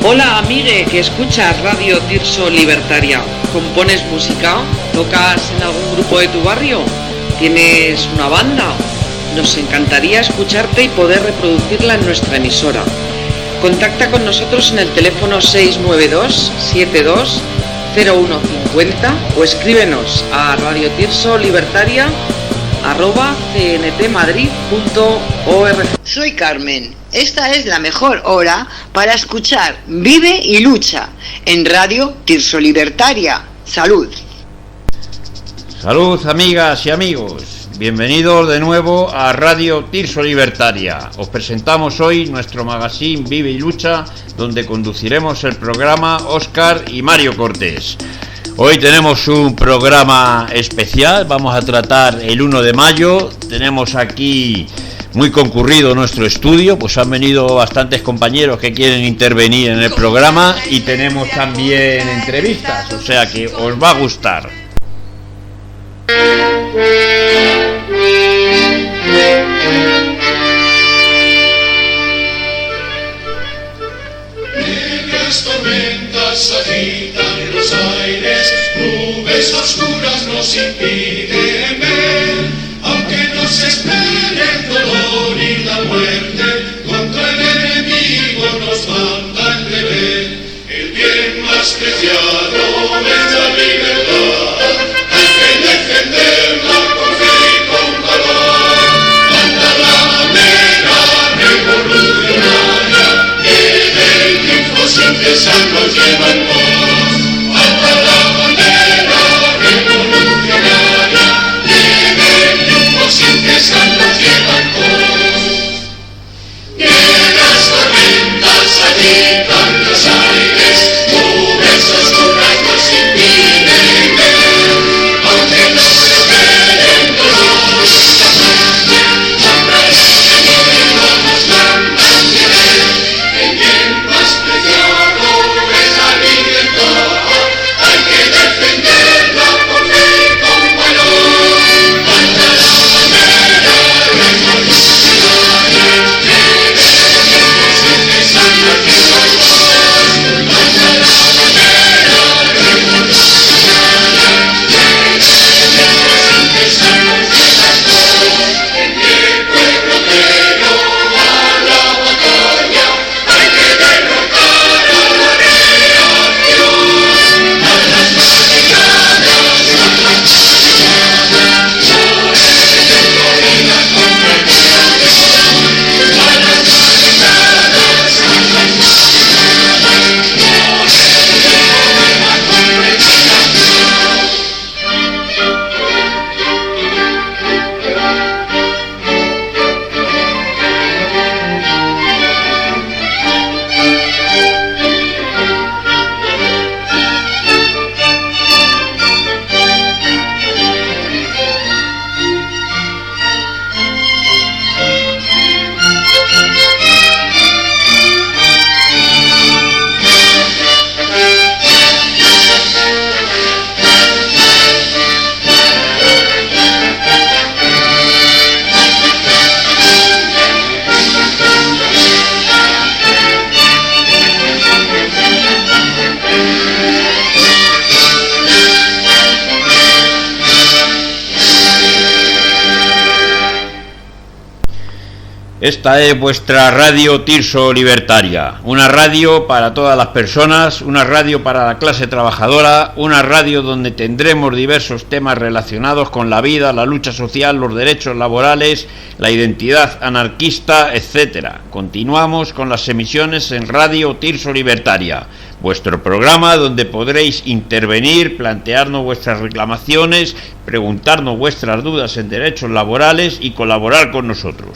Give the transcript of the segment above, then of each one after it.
Hola amigue, que escuchas Radio Tirso Libertaria. ¿Compones música? ¿Tocas en algún grupo de tu barrio? ¿Tienes una banda? Nos encantaría escucharte y poder reproducirla en nuestra emisora. Contacta con nosotros en el teléfono 692 72 0150 o escríbenos a radiotirsolibertaria@cntmadrid.org. Soy Carmen. Esta es la mejor hora para escuchar Vive y Lucha en Radio Tirso Libertaria. Salud. Salud, amigas y amigos. Bienvenidos de nuevo a Radio Tirso Libertaria. Os presentamos hoy nuestro magazine Vive y Lucha, donde conduciremos el programa Óscar y Mario Cortés. Hoy tenemos un programa especial. Vamos a tratar el 1 de mayo. Tenemos aquí muy concurrido nuestro estudio, pues han venido bastantes compañeros que quieren intervenir en el programa y tenemos también entrevistas, o sea que os va a gustar. Negras tormentas agitan los aires, nubes oscuras nos impiden ver, aunque nos espere el dolor y la muerte, contra el enemigo nos manda el deber. El bien más preciado es la libertad, hay que defenderla con fe y con valor. Manda la bandera revolucionaria, que del triunfo sin cesar nos lleva en pos. Manda la bandera revolucionaria, que del triunfo sin cesar nos lleva en pos. Negras tormentas agitan los aires, nubes oscuras nos impiden ver, aunque nos esperen dolor y la muerte, contra el enemigo nos mandan querer. El bien más preciado es la libertad, hay que defenderla con fe y con valor. Manda la bandera revolucionaria, que del triunfo sin cesar nos lleva en pos. Manda la bandera revolucionaria, que del triunfo sin cesar nos lleva en pos. En pie el pueblo obrero va a la batalla, hay que derrotar a la reacción. A las barricadas, por el triunfo y la conversión. A las barricadas, por el triunfo y la conversión. Esta es vuestra Radio Tirso Libertaria, una radio para todas las personas, una radio para la clase trabajadora, una radio donde tendremos diversos temas relacionados con la vida, la lucha social, los derechos laborales, la identidad anarquista, etcétera. Continuamos con las emisiones en Radio Tirso Libertaria, vuestro programa donde podréis intervenir, plantearnos vuestras reclamaciones, preguntarnos vuestras dudas en derechos laborales y colaborar con nosotros.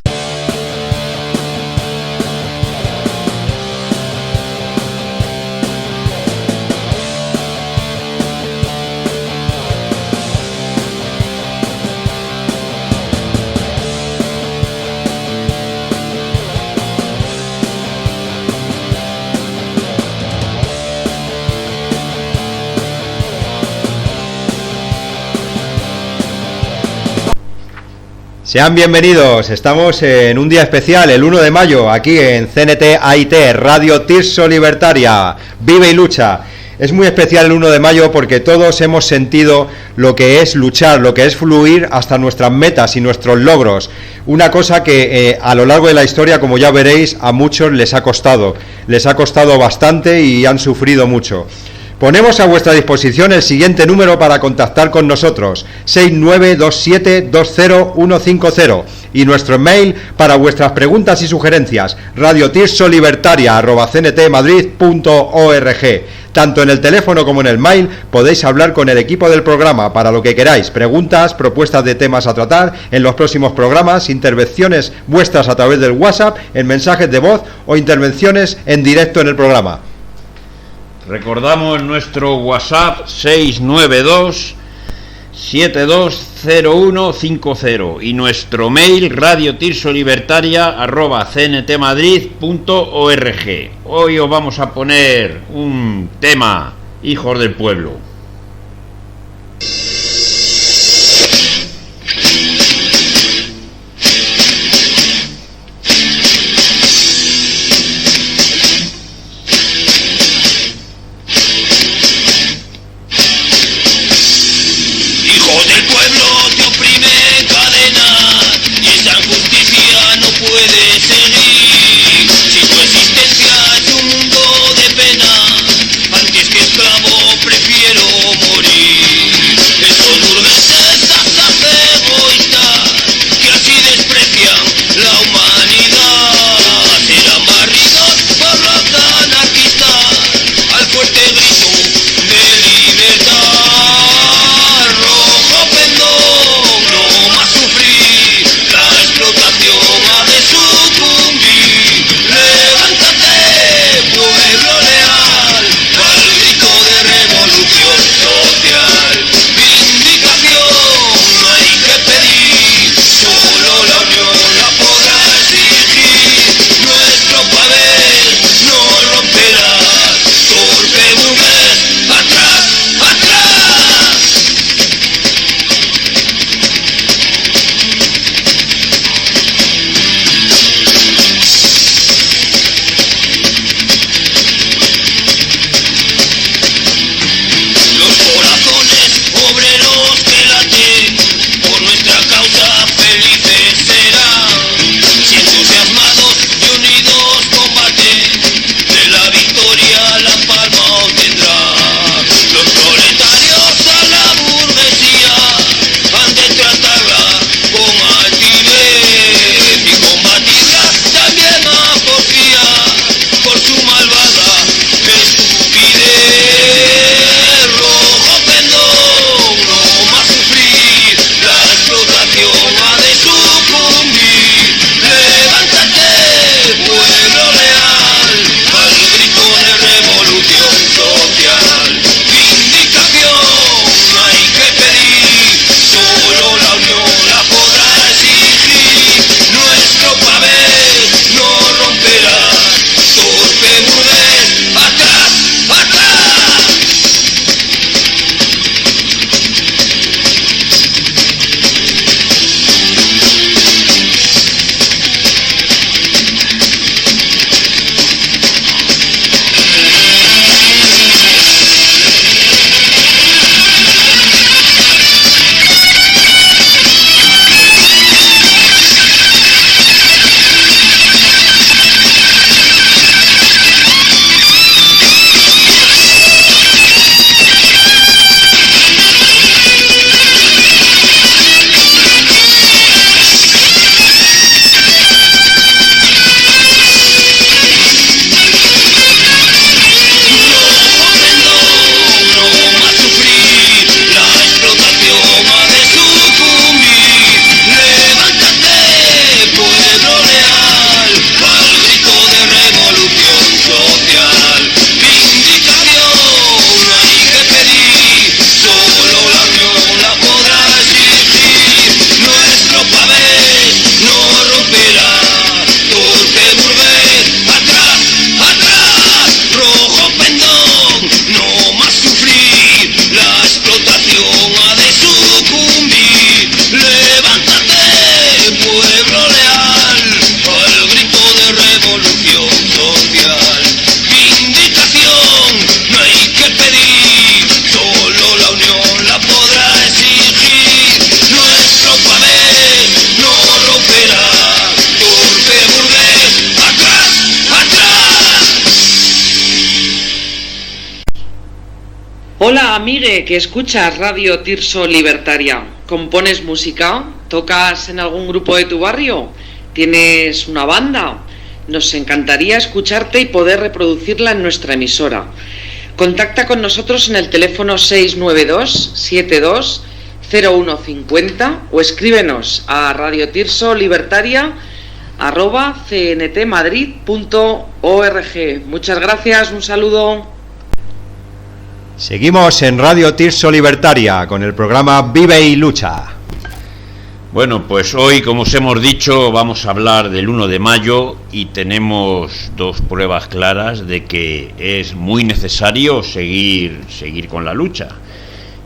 Sean bienvenidos, estamos en un día especial, el 1 de mayo, aquí en CNT AIT, Radio Tirso Libertaria, Vive y Lucha. Es muy especial el 1 de mayo porque todos hemos sentido lo que es luchar, lo que es fluir hasta nuestras metas y nuestros logros. Una cosa que a lo largo de la historia, como ya veréis, a muchos les ha costado bastante y han sufrido mucho. Ponemos a vuestra disposición el siguiente número para contactar con nosotros, 6927202150, y nuestro mail para vuestras preguntas y sugerencias, radiotirsolibertaria@cntmadrid.org. Tanto en el teléfono como en el mail podéis hablar con el equipo del programa para lo que queráis, preguntas, propuestas de temas a tratar en los próximos programas, intervenciones vuestras a través del WhatsApp, en mensajes de voz o intervenciones en directo en el programa. Recordamos nuestro WhatsApp 692-720150 y nuestro mail radiotirsolibertaria@cntmadrid.org. Hoy os vamos a poner un tema, hijos del pueblo. Prefiero Hola, amigue, que escuchas Radio Tirso Libertaria. ¿Compones música? ¿Tocas en algún grupo de tu barrio? ¿Tienes una banda? Nos encantaría escucharte y poder reproducirla en nuestra emisora. Contacta con nosotros en el teléfono 692-720150 o escríbenos a radiotirso-libertaria@cntmadrid.org. Muchas gracias, un saludo. Seguimos en Radio Tirso Libertaria con el programa Vive y Lucha. Bueno, pues hoy, como os hemos dicho, vamos a hablar del 1 de mayo y tenemos dos pruebas claras de que es muy necesario seguir con la lucha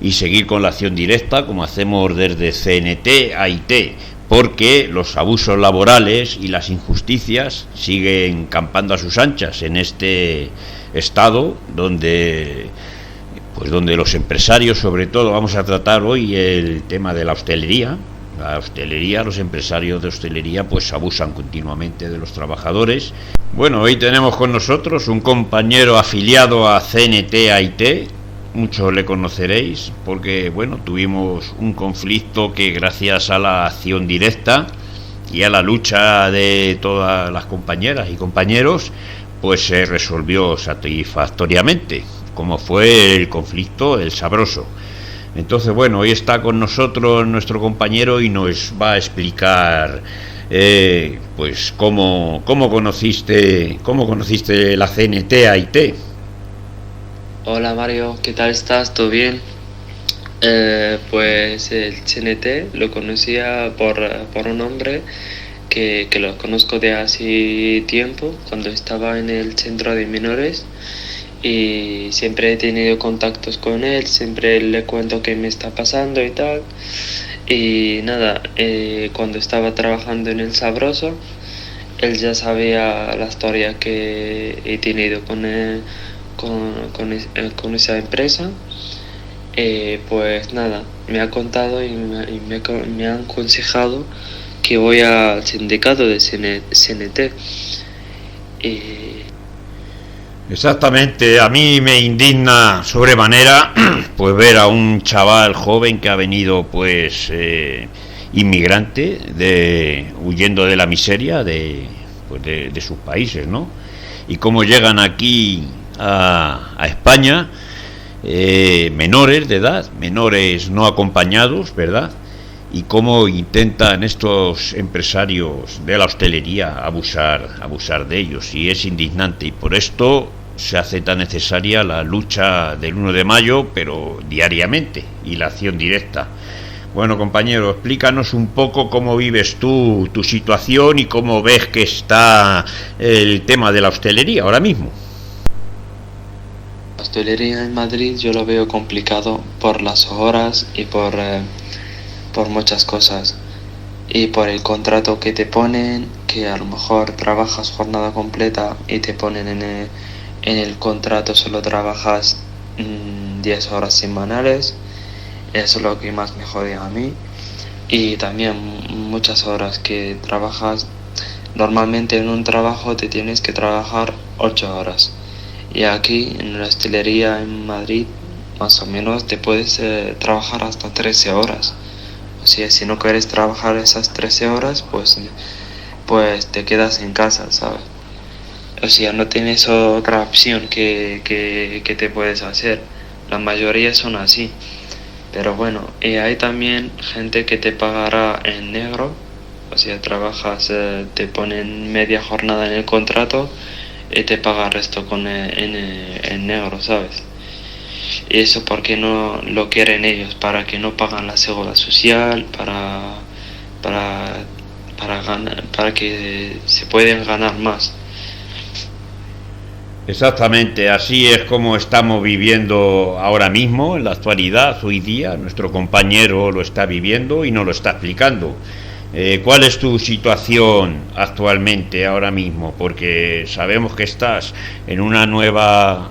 y seguir con la acción directa, como hacemos desde CNT AIT, porque los abusos laborales y las injusticias siguen campando a sus anchas en este estado donde los empresarios, sobre todo, vamos a tratar hoy el tema de la hostelería. Los empresarios de hostelería pues abusan continuamente de los trabajadores. Bueno, hoy tenemos con nosotros un compañero afiliado a CNT AIT, muchos le conoceréis porque bueno, tuvimos un conflicto que gracias a la acción directa y a la lucha de todas las compañeras y compañeros pues se resolvió satisfactoriamente, como fue el conflicto El Sabroso. Entonces, bueno, hoy está con nosotros nuestro compañero y nos va a explicar pues cómo conociste la CNT AIT. Hola Mario, ¿qué tal estás? ¿Todo bien? Pues el CNT lo conocía por un hombre que lo conozco de hace tiempo, cuando estaba en el centro de menores. Y siempre he tenido contactos con él, siempre le cuento qué me está pasando y tal. Y nada, cuando estaba trabajando en El Sabroso, él ya sabía la historia que he tenido con esa empresa. Pues nada, me ha contado y me ha aconsejado que voy al sindicato de CNT. Exactamente, a mí me indigna sobremanera pues ver a un chaval joven que ha venido pues inmigrante, huyendo de la miseria de sus países, ¿no? Y cómo llegan aquí a España menores de edad, menores no acompañados, ¿verdad? Y cómo intentan estos empresarios de la hostelería abusar de ellos, y es indignante, y por esto se hace tan necesaria la lucha del 1 de mayo, pero diariamente, y la acción directa. Bueno, compañero, explícanos un poco cómo vives tú tu situación y cómo ves que está el tema de la hostelería ahora mismo. La hostelería en Madrid yo lo veo complicado por las horas y por muchas cosas, y por el contrato que te ponen, que a lo mejor trabajas jornada completa y te ponen en el contrato solo trabajas 10 horas semanales. Eso es lo que más me jode a mí. Y también muchas horas que trabajas. Normalmente en un trabajo te tienes que trabajar 8 horas, y aquí en la hostelería en Madrid más o menos te puedes trabajar hasta 13 horas. O sea, si no quieres trabajar esas 13 horas, pues te quedas en casa, ¿sabes? O sea, no tienes otra opción que te puedes hacer. La mayoría son así. Pero bueno, y hay también gente que te pagará en negro. O sea, trabajas, te ponen media jornada en el contrato y te paga el resto en negro, ¿sabes? Y eso porque no lo quieren ellos, para que no pagan la seguridad social, para ganar, para que se pueden ganar más. Exactamente, así es como estamos viviendo ahora mismo, en la actualidad, hoy día. Nuestro compañero lo está viviendo y nos lo está explicando. ¿Cuál es tu situación actualmente, ahora mismo? Porque sabemos que estás en una nueva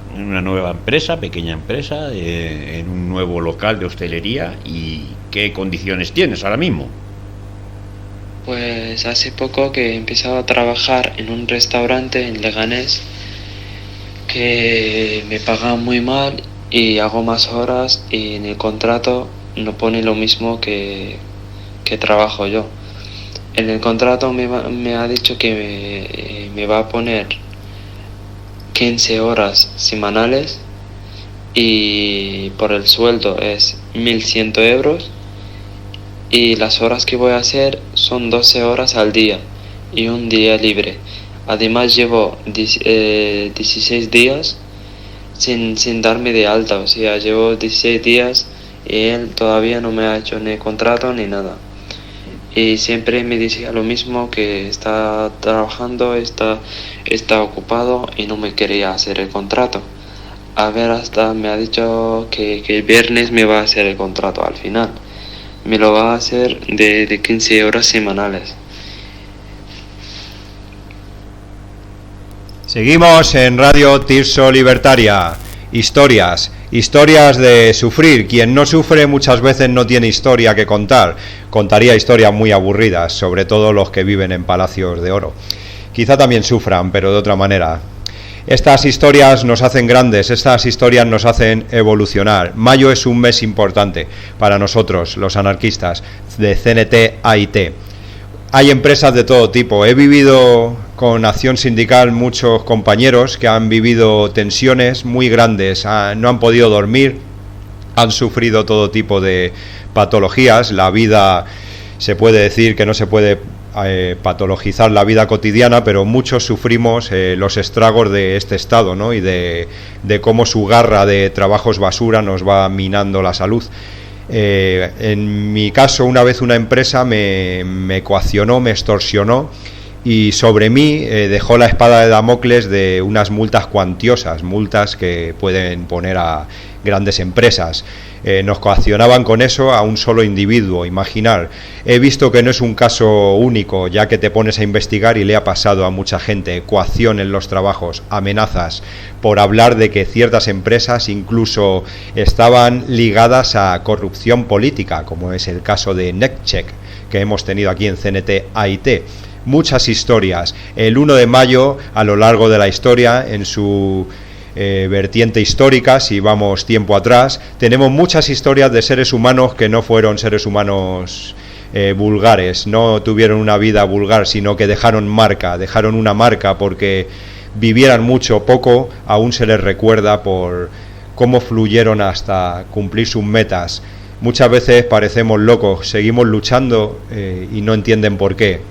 empresa, pequeña empresa, en un nuevo local de hostelería. ¿Y qué condiciones tienes ahora mismo? Pues hace poco que he empezado a trabajar en un restaurante en Leganés, que me pagan muy mal y hago más horas y en el contrato no pone lo mismo que trabajo yo. En el contrato me ha dicho que me va a poner 15 horas semanales y por el sueldo es 1.100 euros y las horas que voy a hacer son 12 horas al día y un día libre. Además llevo 16 días sin darme de alta, o sea, llevo 16 días y él todavía no me ha hecho ni contrato ni nada. Y siempre me decía lo mismo, que está trabajando, está ocupado y no me quería hacer el contrato. A ver, hasta me ha dicho que el viernes me va a hacer el contrato al final. Me lo va a hacer de 15 horas semanales. Seguimos en Radio Tirso Libertaria. Historias de sufrir. Quien no sufre muchas veces no tiene historia que contar. Contaría historias muy aburridas, sobre todo los que viven en palacios de oro. Quizá también sufran, pero de otra manera. Estas historias nos hacen grandes, estas historias nos hacen evolucionar. Mayo es un mes importante para nosotros, los anarquistas de CNT-AIT. Hay empresas de todo tipo. He vivido con acción sindical muchos compañeros que han vivido tensiones muy grandes, no han podido dormir, han sufrido todo tipo de patologías. La vida, se puede decir que no se puede patologizar la vida cotidiana, pero muchos sufrimos los estragos de este estado, ¿no? Y de cómo su garra de trabajos basura nos va minando la salud. En mi caso, una vez una empresa me coaccionó, me extorsionó y sobre mí dejó la espada de Damocles de unas multas cuantiosas, multas que pueden poner a grandes empresas. Nos coaccionaban con eso a un solo individuo, imaginar. He visto que no es un caso único, ya que te pones a investigar y le ha pasado a mucha gente. Coacción en los trabajos, amenazas, por hablar de que ciertas empresas incluso estaban ligadas a corrupción política, como es el caso de NetCheck, que hemos tenido aquí en CNT-AIT. Muchas historias. El 1 de mayo, a lo largo de la historia, en su vertiente histórica, si vamos tiempo atrás, tenemos muchas historias de seres humanos que no fueron seres humanos vulgares, no tuvieron una vida vulgar, sino que dejaron una marca porque vivieran mucho o poco, aún se les recuerda por cómo fluyeron hasta cumplir sus metas. Muchas veces parecemos locos, seguimos luchando y no entienden por qué,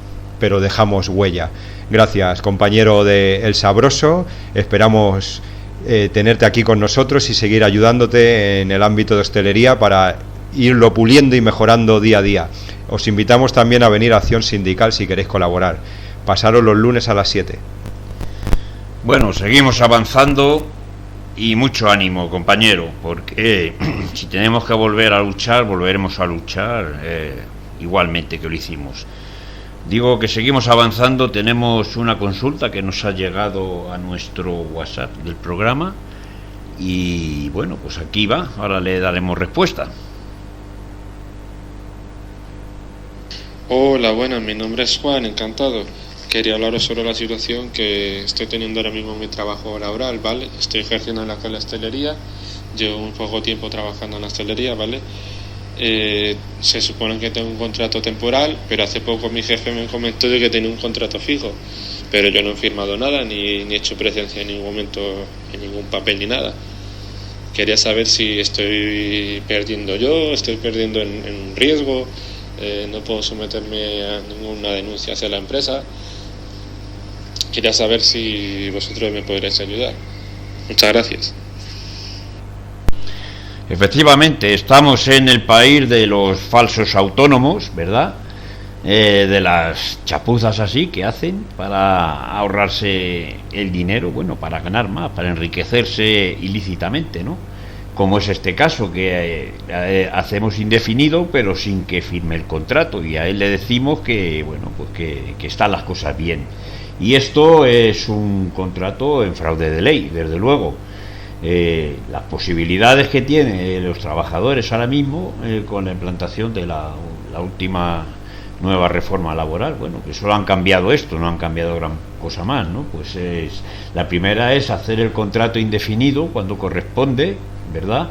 pero dejamos huella. Gracias, compañero de El Sabroso, esperamos tenerte aquí con nosotros y seguir ayudándote en el ámbito de hostelería para irlo puliendo y mejorando día a día. Os invitamos también a venir a Acción Sindical si queréis colaborar. Pasaros los lunes a las 7. Bueno, seguimos avanzando y mucho ánimo, compañero, porque si tenemos que volver a luchar, volveremos a luchar igualmente que lo hicimos. Digo que seguimos avanzando. Tenemos una consulta que nos ha llegado a nuestro WhatsApp del programa y bueno, pues aquí va, ahora le daremos respuesta. Hola, buenas, mi nombre es Juan, encantado. Quería hablaros sobre la situación que estoy teniendo ahora mismo en mi trabajo laboral, ¿vale? Estoy ejerciendo en la hostelería, llevo un poco tiempo trabajando en la hostelería, ¿vale? Se supone que tengo un contrato temporal, pero hace poco mi jefe me comentó de que tenía un contrato fijo, pero yo no he firmado nada ni he hecho presencia en ningún momento en ningún papel ni nada. Quería saber si estoy perdiendo estoy perdiendo en riesgo, no puedo someterme a ninguna denuncia hacia la empresa. Quería saber si vosotros me podréis ayudar. Muchas gracias. Efectivamente, estamos en el país de los falsos autónomos, ¿verdad? De las chapuzas así que hacen para ahorrarse el dinero, bueno, para ganar más, para enriquecerse ilícitamente, ¿no? Como es este caso, que hacemos indefinido, pero sin que firme el contrato, y a él le decimos que, bueno, pues que están las cosas bien. Y esto es un contrato en fraude de ley, desde luego. Las posibilidades que tienen los trabajadores ahora mismo con la implantación de la última nueva reforma laboral, bueno, que solo han cambiado esto, no han cambiado gran cosa más, ¿no? Pues la primera es hacer el contrato indefinido cuando corresponde, ¿verdad?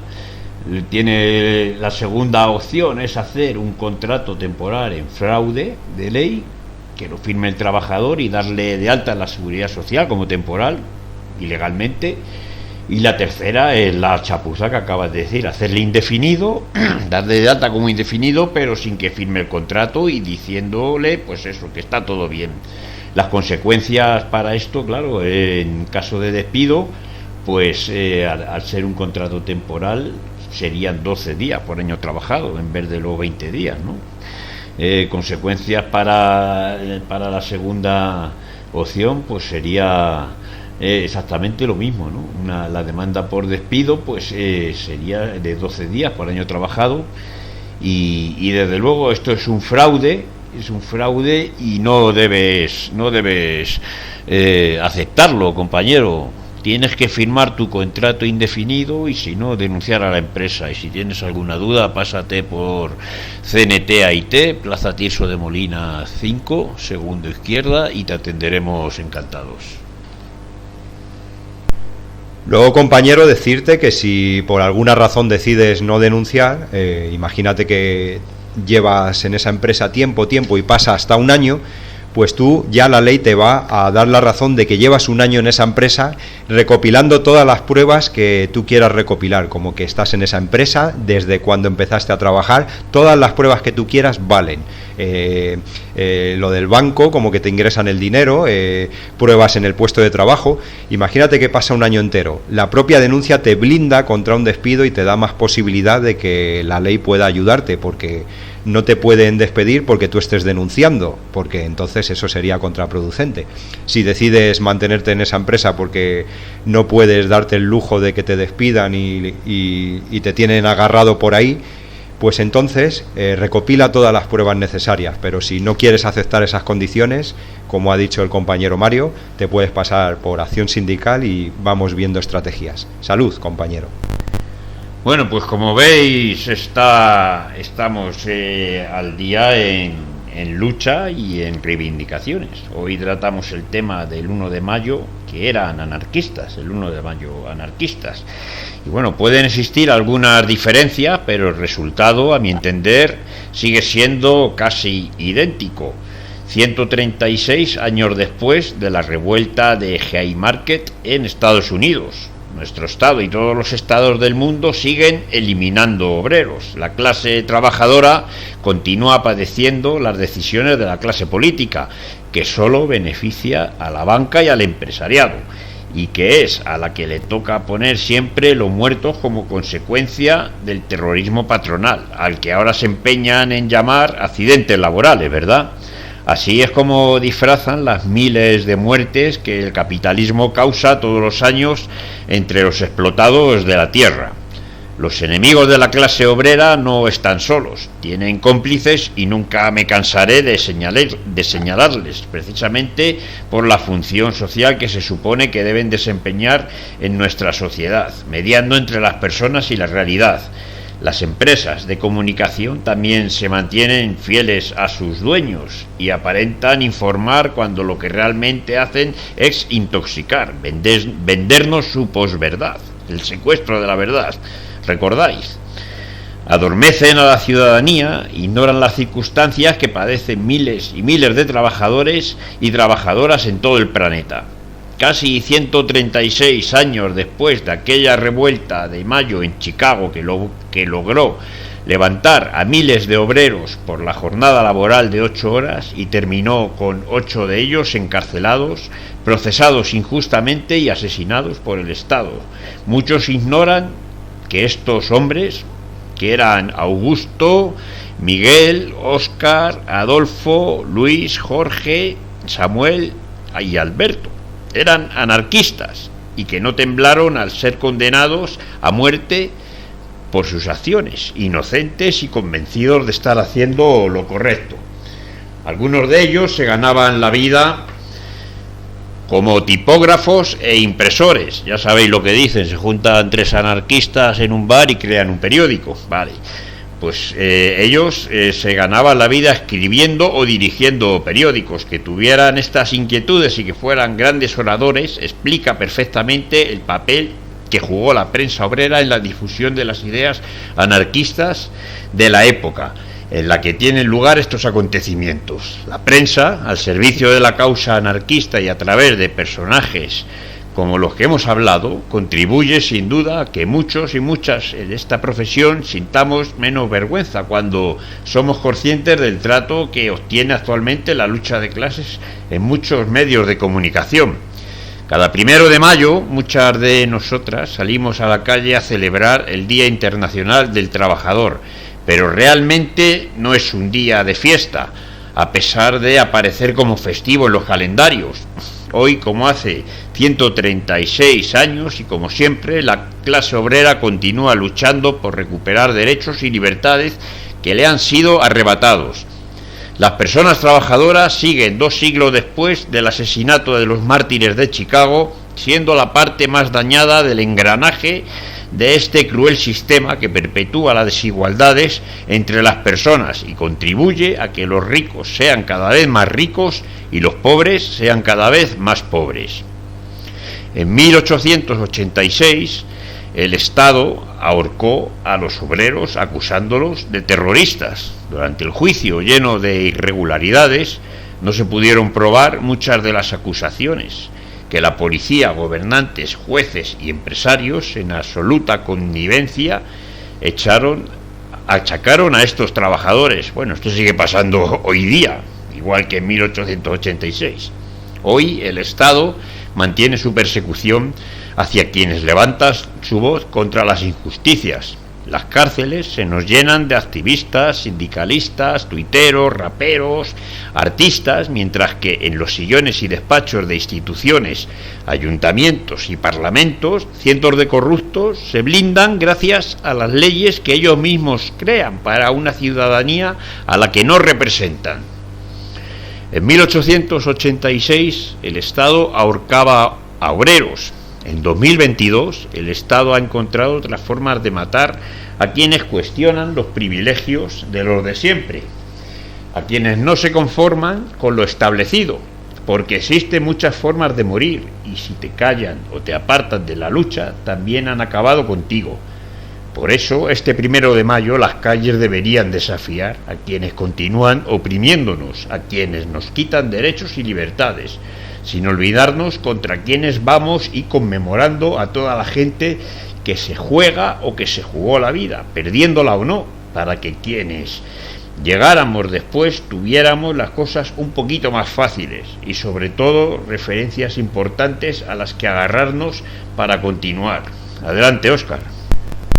Tiene la segunda opción, es hacer un contrato temporal en fraude de ley, que lo firme el trabajador y darle de alta en la seguridad social como temporal, ilegalmente. Y la tercera es la chapuza que acabas de decir, hacerle indefinido, darle de alta como indefinido, pero sin que firme el contrato y diciéndole, pues eso, que está todo bien. Las consecuencias para esto, claro, en caso de despido, pues al ser un contrato temporal, serían 12 días por año trabajado en vez de los 20 días, ¿no? Consecuencias para la segunda opción, pues sería exactamente lo mismo, ¿no? La demanda por despido, pues sería de 12 días por año trabajado, y desde luego esto es un fraude y no debes aceptarlo, compañero. Tienes que firmar tu contrato indefinido y si no, denunciar a la empresa. Y si tienes alguna duda, pásate por CNT AIT, Plaza Tirso de Molina 5, segundo izquierda, y te atenderemos encantados. Luego, compañero, decirte que si por alguna razón decides no denunciar, imagínate que llevas en esa empresa tiempo y pasa hasta un año, pues tú ya la ley te va a dar la razón de que llevas un año en esa empresa recopilando todas las pruebas que tú quieras recopilar, como que estás en esa empresa desde cuando empezaste a trabajar, todas las pruebas que tú quieras valen. Lo del banco, como que te ingresan el dinero, pruebas en el puesto de trabajo. Imagínate que pasa un año entero, la propia denuncia te blinda contra un despido y te da más posibilidad de que la ley pueda ayudarte, porque no te pueden despedir porque tú estés denunciando, porque entonces eso sería contraproducente. Si decides mantenerte en esa empresa porque no puedes darte el lujo de que te despidan y te tienen agarrado por ahí, pues entonces recopila todas las pruebas necesarias. Pero si no quieres aceptar esas condiciones, como ha dicho el compañero Mario, te puedes pasar por acción sindical y vamos viendo estrategias. Salud, compañero. Bueno, pues como veis, estamos al día en lucha y en reivindicaciones. Hoy tratamos el tema del 1 de mayo, que eran anarquistas, el 1 de mayo anarquistas. Y bueno, pueden existir algunas diferencias, pero el resultado, a mi entender, sigue siendo casi idéntico. 136 años después de la revuelta de Haymarket en Estados Unidos. Nuestro estado y todos los estados del mundo siguen eliminando obreros. La clase trabajadora continúa padeciendo las decisiones de la clase política, que solo beneficia a la banca y al empresariado, y que es a la que le toca poner siempre los muertos como consecuencia del terrorismo patronal, al que ahora se empeñan en llamar accidentes laborales, ¿verdad? Así es como disfrazan las miles de muertes que el capitalismo causa todos los años entre los explotados de la tierra. Los enemigos de la clase obrera no están solos, tienen cómplices y nunca me cansaré de señalarles, precisamente por la función social que se supone que deben desempeñar en nuestra sociedad, mediando entre las personas y la realidad. Las empresas de comunicación también se mantienen fieles a sus dueños y aparentan informar cuando lo que realmente hacen es intoxicar, vendernos su posverdad, el secuestro de la verdad. ¿Recordáis? Adormecen a la ciudadanía, ignoran las circunstancias que padecen miles y miles de trabajadores y trabajadoras en todo el planeta. Casi 136 años después de aquella revuelta de mayo en Chicago que logró levantar a miles de obreros por la jornada laboral de 8 horas y terminó con 8 de ellos encarcelados, procesados injustamente y asesinados por el Estado. Muchos ignoran que estos hombres, que eran Augusto, Miguel, Óscar, Adolfo, Luis, Jorge, Samuel y Alberto, eran anarquistas y que no temblaron al ser condenados a muerte por sus acciones, inocentes y convencidos de estar haciendo lo correcto. Algunos de ellos se ganaban la vida como tipógrafos e impresores. Ya sabéis lo que dicen, se juntan 3 anarquistas en un bar y crean un periódico, vale. Pues ellos se ganaban la vida escribiendo o dirigiendo periódicos. Que tuvieran estas inquietudes y que fueran grandes oradores explica perfectamente el papel que jugó la prensa obrera en la difusión de las ideas anarquistas de la época en la que tienen lugar estos acontecimientos. La prensa, al servicio de la causa anarquista y a través de personajes como los que hemos hablado, contribuye sin duda a que muchos y muchas en esta profesión sintamos menos vergüenza cuando somos conscientes del trato que obtiene actualmente la lucha de clases en muchos medios de comunicación. Cada 1 de mayo, muchas de nosotras salimos a la calle a celebrar el Día Internacional del Trabajador, pero realmente no es un día de fiesta, a pesar de aparecer como festivo en los calendarios. Hoy, como hace 136 años, y como siempre, la clase obrera continúa luchando por recuperar derechos y libertades que le han sido arrebatados. Las personas trabajadoras siguen 2 siglos después del asesinato de los mártires de Chicago, siendo la parte más dañada del engranaje de este cruel sistema que perpetúa las desigualdades entre las personas y contribuye a que los ricos sean cada vez más ricos y los pobres sean cada vez más pobres. En 1886, el Estado ahorcó a los obreros acusándolos de terroristas. Durante el juicio, lleno de irregularidades, no se pudieron probar muchas de las acusaciones que la policía, gobernantes, jueces y empresarios, en absoluta connivencia, achacaron a estos trabajadores. Bueno, esto sigue pasando hoy día, igual que en 1886. Hoy el Estado mantiene su persecución hacia quienes levantan su voz contra las injusticias. Las cárceles se nos llenan de activistas, sindicalistas, tuiteros, raperos, artistas, mientras que en los sillones y despachos de instituciones, ayuntamientos y parlamentos, cientos de corruptos se blindan gracias a las leyes que ellos mismos crean para una ciudadanía a la que no representan. En 1886 el Estado ahorcaba a obreros. En 2022 el Estado ha encontrado otras formas de matar a quienes cuestionan los privilegios de los de siempre, a quienes no se conforman con lo establecido, porque existen muchas formas de morir y si te callan o te apartan de la lucha también han acabado contigo. Por eso este 1 de mayo las calles deberían desafiar a quienes continúan oprimiéndonos, a quienes nos quitan derechos y libertades, sin olvidarnos contra quienes vamos y conmemorando a toda la gente que se juega o que se jugó la vida, perdiéndola o no, para que quienes llegáramos después tuviéramos las cosas un poquito más fáciles y sobre todo referencias importantes a las que agarrarnos para continuar. Adelante, Óscar.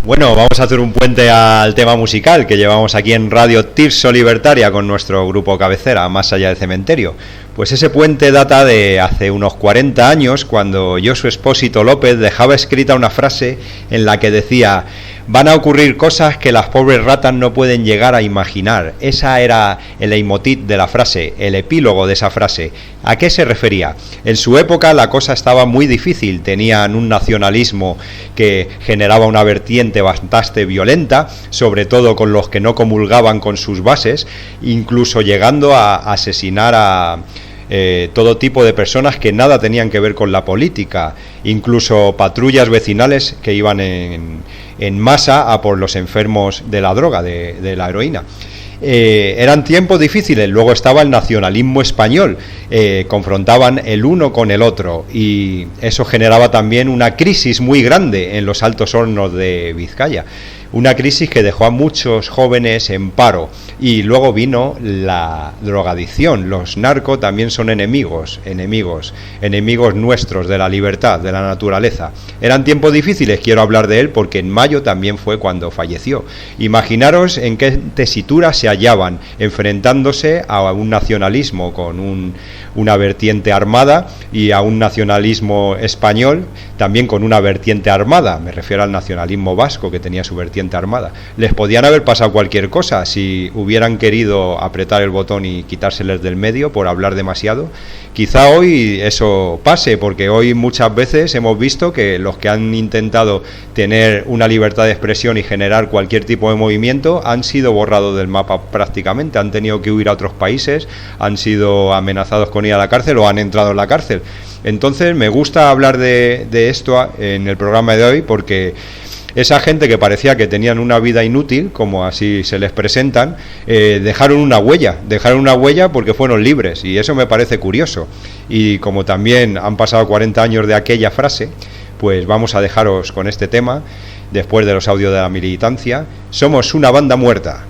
Bueno, vamos a hacer un puente al tema musical que llevamos aquí en Radio Tirso Libertaria con nuestro grupo cabecera, Más allá del cementerio. Pues ese puente data de hace unos 40 años, cuando Josu Espósito López dejaba escrita una frase en la que decía: van a ocurrir cosas que las pobres ratas no pueden llegar a imaginar. Esa era el leitmotiv de la frase, el epílogo de esa frase. ¿A qué se refería? En su época la cosa estaba muy difícil, tenían un nacionalismo que generaba una vertiente bastante violenta, sobre todo con los que no comulgaban con sus bases, incluso llegando a asesinar a todo tipo de personas que nada tenían que ver con la política, incluso patrullas vecinales que iban en masa a por los enfermos de la droga, de la heroína. Eran tiempos difíciles. Luego estaba el nacionalismo español, confrontaban el uno con el otro y eso generaba también una crisis muy grande en los Altos Hornos de Vizcaya, una crisis que dejó a muchos jóvenes en paro. Y luego vino la drogadicción. Los narcos también son enemigos nuestros de la libertad, de la naturaleza. Eran tiempos difíciles, quiero hablar de él porque en mayo también fue cuando falleció. Imaginaros en qué tesitura se hallaban, enfrentándose a un nacionalismo con una vertiente armada y a un nacionalismo español también con una vertiente armada. Me refiero al nacionalismo vasco, que tenía su vertiente suficiente armada. Les podían haber pasado cualquier cosa si hubieran querido apretar el botón y quitárseles del medio por hablar demasiado. Quizá hoy eso pase, porque hoy muchas veces hemos visto que los que han intentado tener una libertad de expresión y generar cualquier tipo de movimiento han sido borrados del mapa prácticamente, han tenido que huir a otros países, han sido amenazados con ir a la cárcel o han entrado en la cárcel. Entonces me gusta hablar de esto en el programa de hoy, porque esa gente que parecía que tenían una vida inútil, como así se les presentan, dejaron una huella porque fueron libres, y eso me parece curioso. Y como también han pasado 40 años de aquella frase, pues vamos a dejaros con este tema, después de los audios de la militancia. Somos una banda muerta.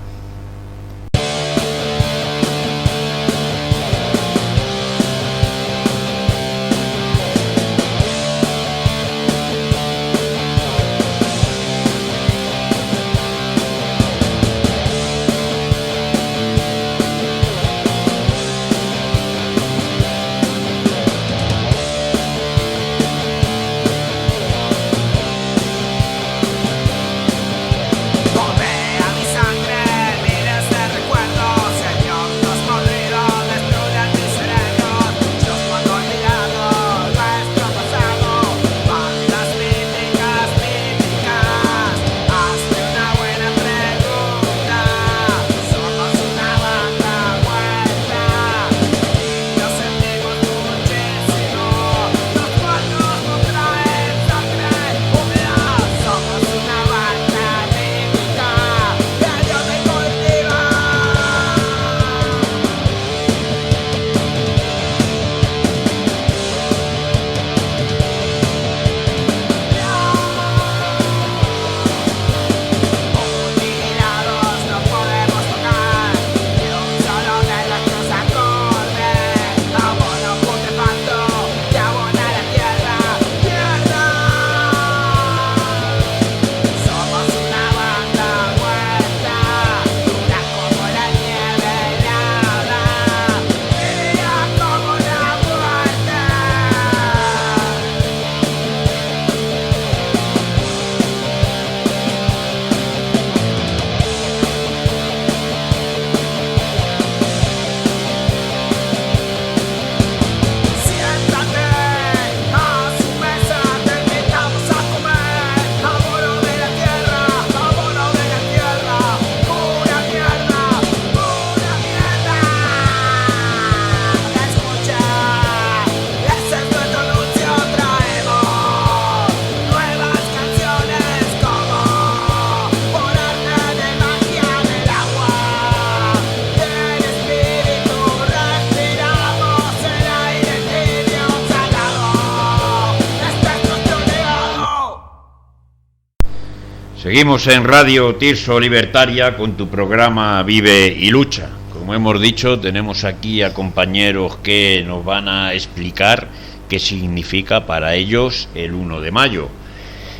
Seguimos en Radio Tirso Libertaria con tu programa Vive y Lucha. Como hemos dicho, tenemos aquí a compañeros que nos van a explicar qué significa para ellos el 1 de mayo.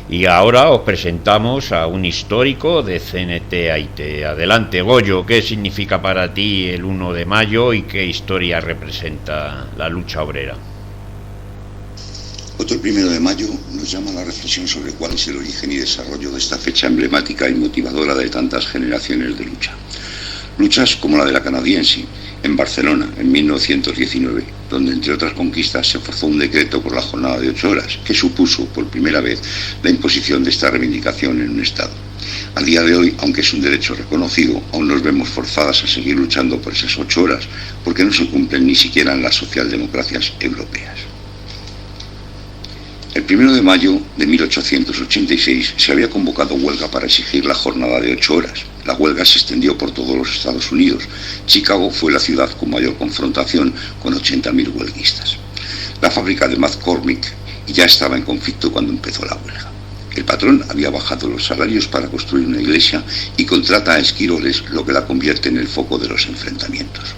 Y ahora os presentamos a un histórico de CNT-AIT. Adelante, Goyo, ¿qué significa para ti el 1 de mayo y qué historia representa la lucha obrera? Otro 1 de mayo nos llama a la reflexión sobre cuál es el origen y desarrollo de esta fecha emblemática y motivadora de tantas generaciones de lucha. Luchas como la de la canadiense, en Barcelona, en 1919, donde entre otras conquistas se forzó un decreto por la jornada de 8 horas, que supuso por primera vez la imposición de esta reivindicación en un Estado. A día de hoy, aunque es un derecho reconocido, aún nos vemos forzadas a seguir luchando por esas 8 horas, porque no se cumplen ni siquiera en las socialdemocracias europeas. El 1 de mayo de 1886 se había convocado huelga para exigir la jornada de 8 horas. La huelga se extendió por todos los Estados Unidos. Chicago fue la ciudad con mayor confrontación, con 80.000 huelguistas. La fábrica de McCormick ya estaba en conflicto cuando empezó la huelga. El patrón había bajado los salarios para construir una iglesia y contrata a esquiroles, lo que la convierte en el foco de los enfrentamientos.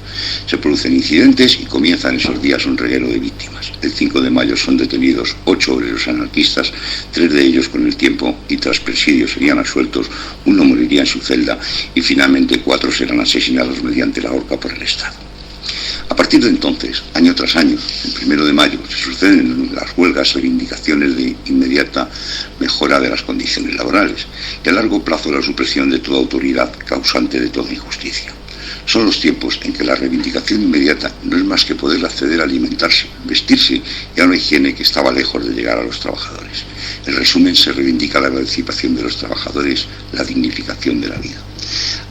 Se producen incidentes y comienza en esos días un reguero de víctimas. El 5 de mayo son detenidos 8 obreros anarquistas, 3 de ellos con el tiempo y tras presidio serían absueltos, 1 moriría en su celda y finalmente 4 serán asesinados mediante la horca por el Estado. A partir de entonces, año tras año, el 1 de mayo, se suceden las huelgas o reivindicaciones de inmediata mejora de las condiciones laborales y a largo plazo la supresión de toda autoridad causante de toda injusticia. Son los tiempos en que la reivindicación inmediata no es más que poder acceder a alimentarse, vestirse y a una higiene que estaba lejos de llegar a los trabajadores. En resumen, se reivindica la emancipación de los trabajadores, la dignificación de la vida.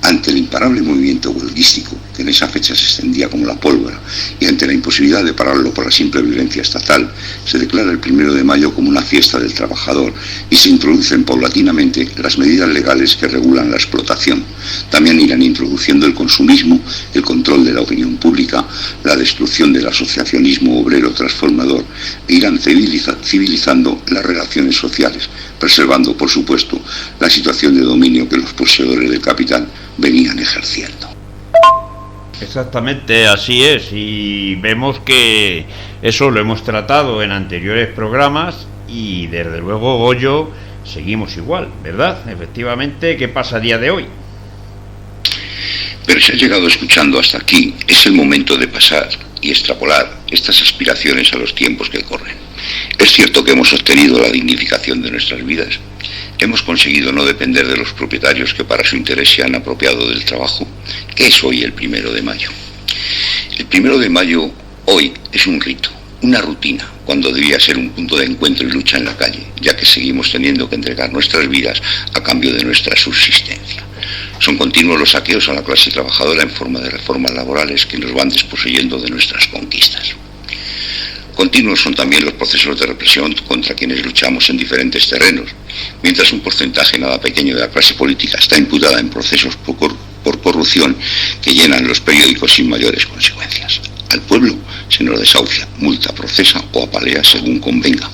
Ante el imparable movimiento huelguístico, que en esa fecha se extendía como la pólvora, y ante la imposibilidad de pararlo por la simple violencia estatal, se declara el 1 de mayo como una fiesta del trabajador y se introducen paulatinamente las medidas legales que regulan la explotación. También irán introduciendo el consumismo, el control de la opinión pública, la destrucción del asociacionismo obrero transformador e irán civilizando las relaciones sociales, preservando, por supuesto, la situación de dominio que los poseedores del capital venían ejerciendo. Exactamente, así es, y vemos que eso lo hemos tratado en anteriores programas y desde luego, Goyo, seguimos igual, ¿verdad? Efectivamente, ¿qué pasa a día de hoy? Pero si has llegado escuchando hasta aquí, es el momento de pasar y extrapolar estas aspiraciones a los tiempos que corren. Es cierto que hemos obtenido la dignificación de nuestras vidas. Hemos conseguido no depender de los propietarios que para su interés se han apropiado del trabajo. ¿Qué es hoy el 1 de mayo? El 1 de mayo hoy es un rito, una rutina, cuando debía ser un punto de encuentro y lucha en la calle, ya que seguimos teniendo que entregar nuestras vidas a cambio de nuestra subsistencia. Son continuos los saqueos a la clase trabajadora en forma de reformas laborales que nos van desposeyendo de nuestras conquistas. Continuos son también los procesos de represión contra quienes luchamos en diferentes terrenos, mientras un porcentaje nada pequeño de la clase política está imputada en procesos por corrupción que llenan los periódicos sin mayores consecuencias. Al pueblo se nos desahucia, multa, procesa o apalea según convenga.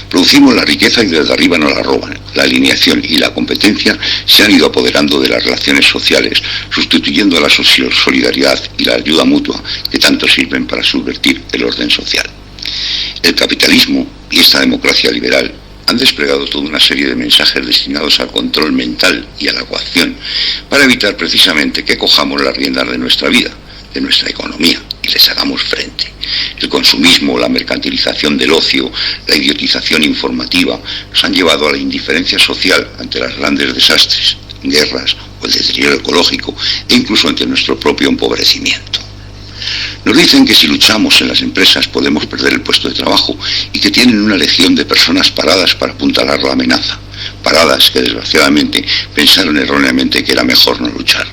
Producimos la riqueza y desde arriba nos la roban. La alineación y la competencia se han ido apoderando de las relaciones sociales, sustituyendo a la solidaridad y la ayuda mutua que tanto sirven para subvertir el orden social. El capitalismo y esta democracia liberal han desplegado toda una serie de mensajes destinados al control mental y a la coacción para evitar precisamente que cojamos las riendas de nuestra vida, de nuestra economía, y les hagamos frente. El consumismo, la mercantilización del ocio, la idiotización informativa nos han llevado a la indiferencia social ante los grandes desastres, guerras o el deterioro ecológico e incluso ante nuestro propio empobrecimiento. Nos dicen que si luchamos en las empresas podemos perder el puesto de trabajo y que tienen una legión de personas paradas para apuntalar la amenaza, paradas que desgraciadamente pensaron erróneamente que era mejor no luchar.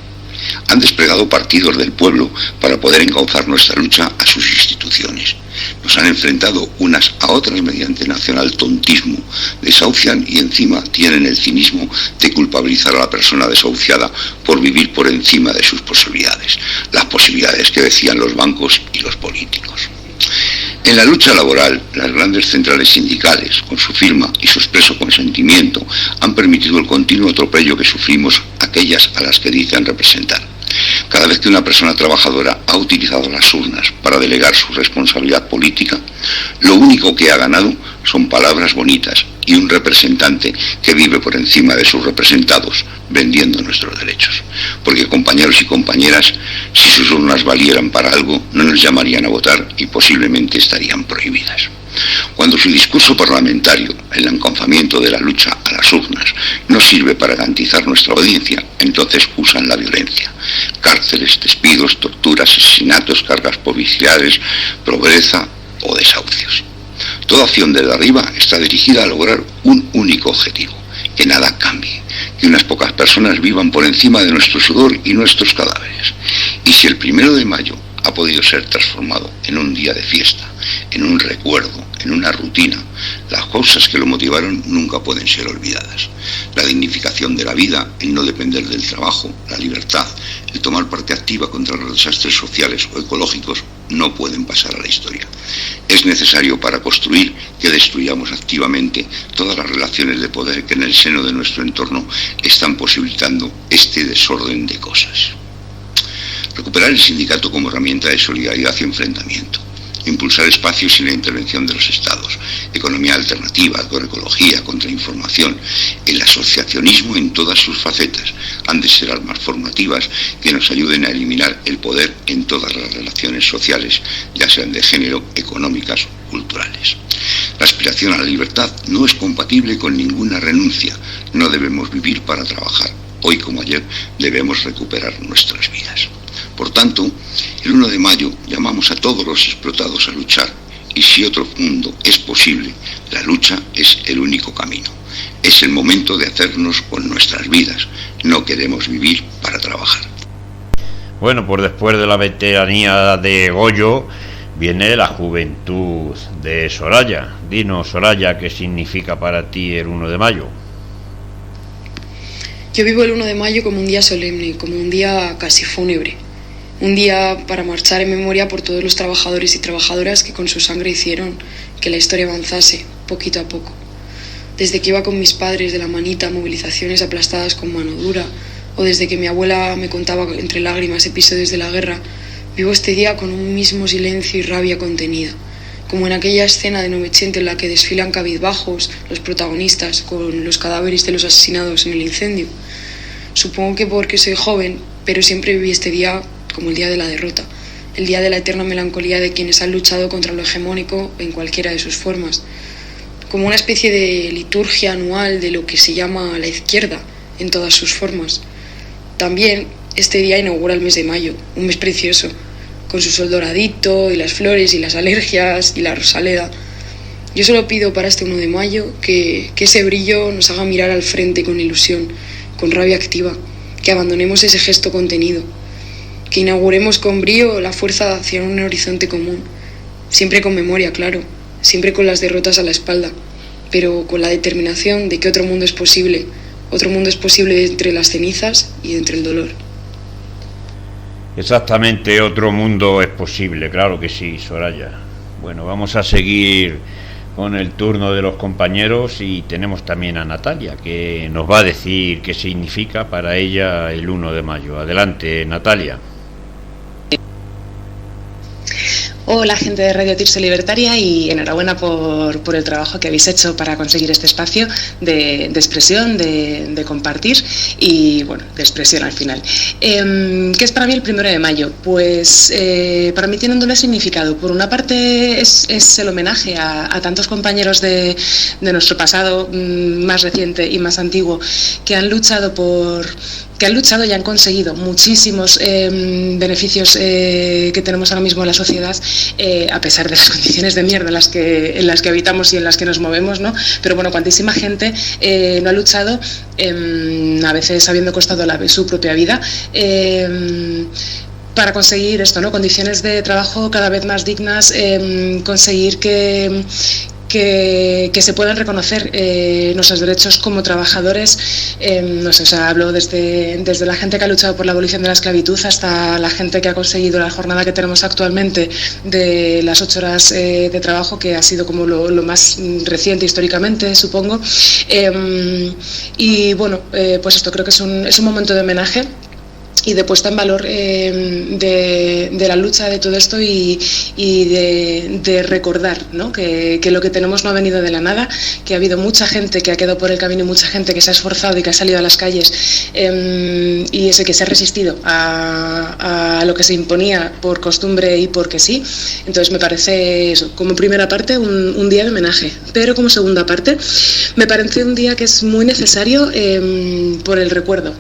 Han desplegado partidos del pueblo para poder encauzar nuestra lucha a sus instituciones. Nos han enfrentado unas a otras mediante nacional tontismo, desahucian y encima tienen el cinismo de culpabilizar a la persona desahuciada por vivir por encima de sus posibilidades, las posibilidades que decían los bancos y los políticos. En la lucha laboral, las grandes centrales sindicales, con su firma y su expreso consentimiento, han permitido el continuo atropello que sufrimos aquellas a las que dicen representar. Cada vez que una persona trabajadora ha utilizado las urnas para delegar su responsabilidad política, lo único que ha ganado son palabras bonitas y un representante que vive por encima de sus representados, vendiendo nuestros derechos. Porque, compañeros y compañeras, si sus urnas valieran para algo, no nos llamarían a votar y posiblemente estarían prohibidas. Cuando su discurso parlamentario, el encauzamiento de la lucha a las urnas, no sirve para garantizar nuestra obediencia, entonces usan la violencia. Cárceles, despidos, torturas, asesinatos, cargas policiales, pobreza o desahucios. Toda acción desde arriba está dirigida a lograr un único objetivo: que nada cambie, que unas pocas personas vivan por encima de nuestro sudor y nuestros cadáveres. Y si el 1 de mayo ha podido ser transformado en un día de fiesta, en un recuerdo, en una rutina, las causas que lo motivaron nunca pueden ser olvidadas. La dignificación de la vida, el no depender del trabajo, la libertad, el tomar parte activa contra los desastres sociales o ecológicos no pueden pasar a la historia. Es necesario para construir que destruyamos activamente todas las relaciones de poder que en el seno de nuestro entorno están posibilitando este desorden de cosas. Recuperar el sindicato como herramienta de solidaridad y enfrentamiento. impulsar espacios sin la intervención de los estados, economía alternativa, agroecología, contrainformación, el asociacionismo en todas sus facetas han de ser armas formativas que nos ayuden a eliminar el poder en todas las relaciones sociales, ya sean de género, económicas o culturales. La aspiración a la libertad no es compatible con ninguna renuncia. No debemos vivir para trabajar. Hoy como ayer debemos recuperar nuestras vidas. Por tanto, el 1 de mayo llamamos a todos los explotados a luchar, y si otro mundo es posible, la lucha es el único camino. Es el momento de hacernos con nuestras vidas. No queremos vivir para trabajar. Bueno, pues después de la veteranía de Goyo viene la juventud de Soraya. Dinos, Soraya, ¿qué significa para ti el 1 de mayo? Yo vivo el 1 de mayo como un día solemne, como un día casi fúnebre. Un día para marchar en memoria por todos los trabajadores y trabajadoras que con su sangre hicieron que la historia avanzase, poquito a poco. Desde que iba con mis padres de la manita a movilizaciones aplastadas con mano dura, o desde que mi abuela me contaba entre lágrimas episodios de la guerra, vivo este día con un mismo silencio y rabia contenida, como en aquella escena de Novecento en la que desfilan cabizbajos los protagonistas con los cadáveres de los asesinados en el incendio. Supongo que porque soy joven, pero siempre viví este día como el día de la derrota, el día de la eterna melancolía de quienes han luchado contra lo hegemónico en cualquiera de sus formas, como una especie de liturgia anual de lo que se llama la izquierda en todas sus formas. También este día inaugura el mes de mayo, un mes precioso, con su sol doradito y las flores y las alergias y la rosaleda. Yo solo pido para este 1 de mayo que ese brillo nos haga mirar al frente con ilusión, con rabia activa, que abandonemos ese gesto contenido, que inauguremos con brío la fuerza hacia un horizonte común, siempre con memoria, claro, siempre con las derrotas a la espalda, pero con la determinación de que otro mundo es posible entre las cenizas y entre el dolor. Exactamente, otro mundo es posible, claro que sí, Soraya. Bueno, vamos a seguir con el turno de los compañeros y tenemos también a Natalia, que nos va a decir qué significa para ella el 1 de mayo. Adelante, Natalia. Hola, gente de Radio Tirso Libertaria, y enhorabuena por el trabajo que habéis hecho para conseguir este espacio de expresión, de compartir y, bueno, de expresión al final. ¿Qué es para mí el 1 de mayo? Pues para mí tiene un doble significado. Por una parte es el homenaje a tantos compañeros de nuestro pasado más reciente y más antiguo que han luchado y han conseguido muchísimos beneficios que tenemos ahora mismo en la sociedad, a pesar de las condiciones de mierda en las que habitamos y en las que nos movemos, ¿no? Pero bueno, cuantísima gente no ha luchado, a veces habiendo costado su propia vida, para conseguir esto, ¿no? Condiciones de trabajo cada vez más dignas, conseguir que se puedan reconocer nuestros derechos como trabajadores, no sé, o sea, hablo desde la gente que ha luchado por la abolición de la esclavitud hasta la gente que ha conseguido la jornada que tenemos actualmente de las 8 horas de trabajo, que ha sido como lo más reciente históricamente, supongo. Y bueno, pues esto creo que es un momento de homenaje y de puesta en valor de la lucha de todo esto y de recordar, ¿no? que lo que tenemos no ha venido de la nada, que ha habido mucha gente que ha quedado por el camino y mucha gente que se ha esforzado y que ha salido a las calles y ese que se ha resistido a lo que se imponía por costumbre y porque sí. Entonces me parece eso, como primera parte un día de homenaje, pero como segunda parte me parece un día que es muy necesario por el recuerdo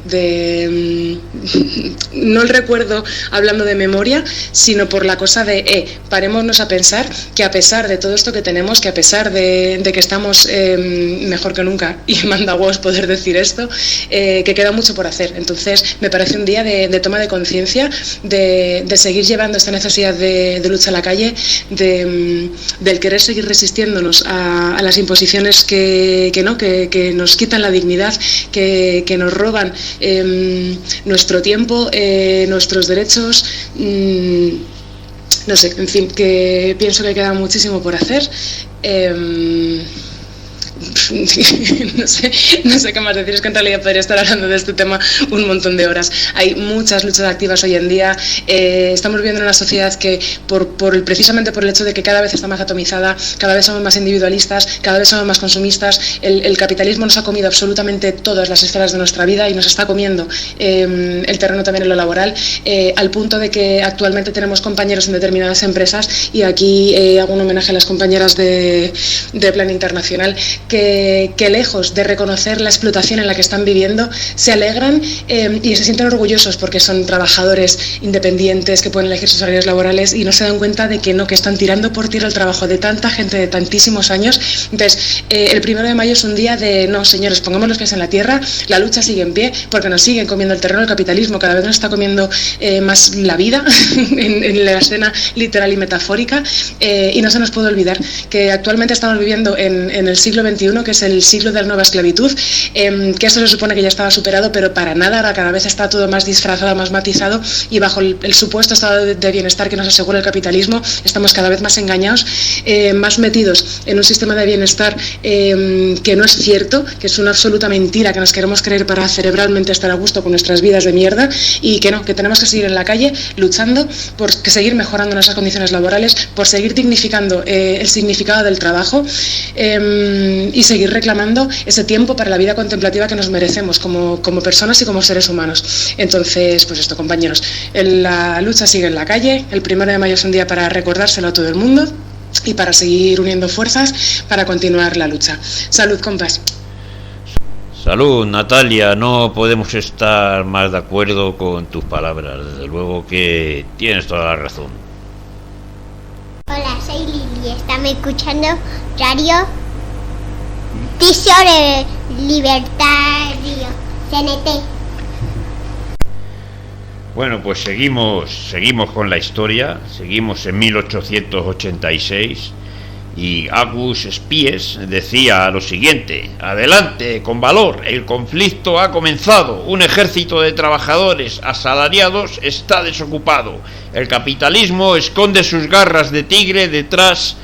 no el recuerdo hablando de memoria, sino por la cosa de parémonos a pensar que a pesar de todo esto que tenemos, que a pesar de que estamos mejor que nunca, y manda huevos poder decir esto, que queda mucho por hacer. Entonces me parece un día de toma de conciencia, de seguir llevando esta necesidad de lucha a la calle, del querer seguir resistiéndonos a las imposiciones que nos quitan la dignidad, que nos roban nuestro tiempo, nuestros derechos, no sé, en fin, que pienso que queda muchísimo por hacer. no sé qué más decir, es que en realidad podría estar hablando de este tema un montón de horas. Hay muchas luchas activas hoy en día. Estamos viviendo en una sociedad que precisamente por el hecho de que cada vez está más atomizada, cada vez somos más individualistas, cada vez somos más consumistas, el capitalismo nos ha comido absolutamente todas las esferas de nuestra vida y nos está comiendo el terreno también en lo laboral, al punto de que actualmente tenemos compañeros en determinadas empresas, y aquí hago un homenaje a las compañeras de Plan Internacional, que lejos de reconocer la explotación en la que están viviendo, se alegran y se sienten orgullosos porque son trabajadores independientes que pueden elegir sus horarios laborales y no se dan cuenta de que están tirando por tierra el trabajo de tanta gente de tantísimos años. Entonces, el 1 de mayo es un día de, no señores, pongamos los pies en la tierra, la lucha sigue en pie porque nos siguen comiendo el terreno del capitalismo, cada vez nos está comiendo más la vida en la escena literal y metafórica, y no se nos puede olvidar que actualmente estamos viviendo en el siglo XXI, que es el siglo de la nueva esclavitud, que eso se supone que ya estaba superado, pero para nada, ahora cada vez está todo más disfrazado, más matizado, y bajo el supuesto estado de bienestar que nos asegura el capitalismo, estamos cada vez más engañados, más metidos en un sistema de bienestar que no es cierto, que es una absoluta mentira que nos queremos creer para cerebralmente estar a gusto con nuestras vidas de mierda, y que tenemos que seguir en la calle luchando por seguir mejorando nuestras condiciones laborales, por seguir dignificando el significado del trabajo, y seguir reclamando ese tiempo para la vida contemplativa que nos merecemos como personas y como seres humanos. Entonces, pues esto, compañeros, la lucha sigue en la calle. El 1 de mayo es un día para recordárselo a todo el mundo y para seguir uniendo fuerzas para continuar la lucha. Salud, compas. Salud, Natalia, no podemos estar más de acuerdo con tus palabras, desde luego que tienes toda la razón. Hola, soy Lili, estamos escuchando Radio Tirso Libertario, CNT. Bueno, pues seguimos con la historia, seguimos en 1886 y August Spies decía lo siguiente: adelante, con valor, el conflicto ha comenzado, un ejército de trabajadores asalariados está desocupado, el capitalismo esconde sus garras de tigre detrás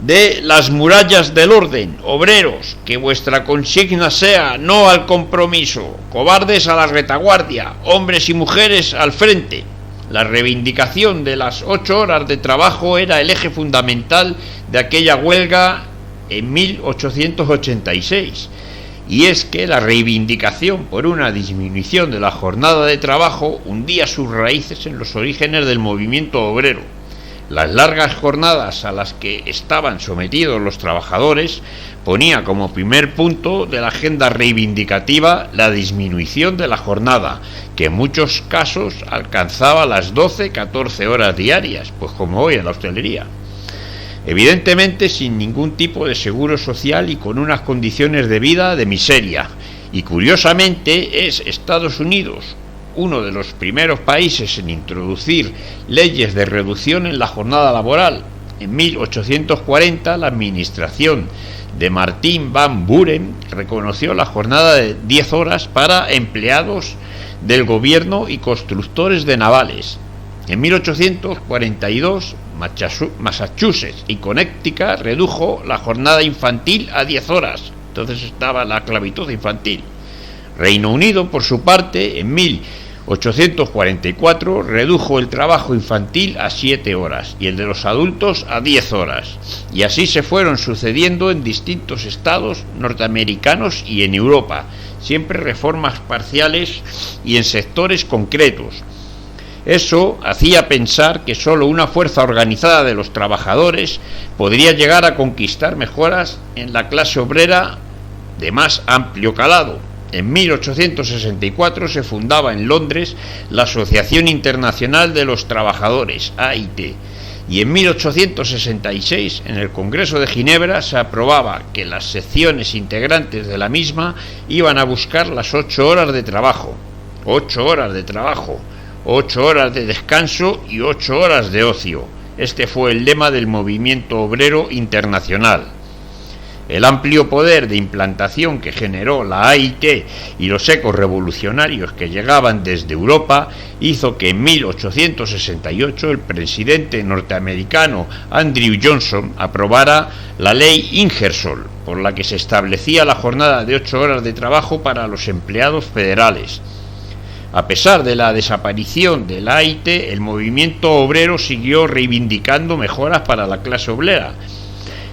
de las murallas del orden. Obreros, que vuestra consigna sea no al compromiso, cobardes a la retaguardia, hombres y mujeres al frente. La reivindicación de las 8 horas de trabajo era el eje fundamental de aquella huelga en 1886, y es que la reivindicación por una disminución de la jornada de trabajo hundía sus raíces en los orígenes del movimiento obrero. Las largas jornadas a las que estaban sometidos los trabajadores ponía como primer punto de la agenda reivindicativa la disminución de la jornada, que en muchos casos alcanzaba las 12-14 horas diarias, pues como hoy en la hostelería. Evidentemente sin ningún tipo de seguro social y con unas condiciones de vida de miseria. Y curiosamente es Estados Unidos uno de los primeros países en introducir leyes de reducción en la jornada laboral. En 1840 la administración de Martin Van Buren reconoció la jornada de 10 horas para empleados del gobierno y constructores de navales. En 1842 Massachusetts y Connecticut redujo la jornada infantil a 10 horas. Entonces estaba la esclavitud infantil. Reino Unido, por su parte, en 1844 redujo el trabajo infantil a 7 horas y el de los adultos a 10 horas. Y así se fueron sucediendo en distintos estados norteamericanos y en Europa, siempre reformas parciales y en sectores concretos. Eso hacía pensar que solo una fuerza organizada de los trabajadores podría llegar a conquistar mejoras en la clase obrera de más amplio calado. En 1864 se fundaba en Londres la Asociación Internacional de los Trabajadores, AIT, y en 1866 en el Congreso de Ginebra se aprobaba que las secciones integrantes de la misma iban a buscar las 8 horas de trabajo. 8 horas de trabajo, 8 horas de descanso y 8 horas de ocio. Este fue el lema del movimiento obrero internacional. el amplio poder de implantación que generó la AIT y los ecos revolucionarios que llegaban desde Europa hizo que en 1868 el presidente norteamericano Andrew Johnson aprobara la ley Ingersoll, por la que se establecía la jornada de 8 horas de trabajo para los empleados federales. A pesar de la desaparición de la AIT, el movimiento obrero siguió reivindicando mejoras para la clase obrera.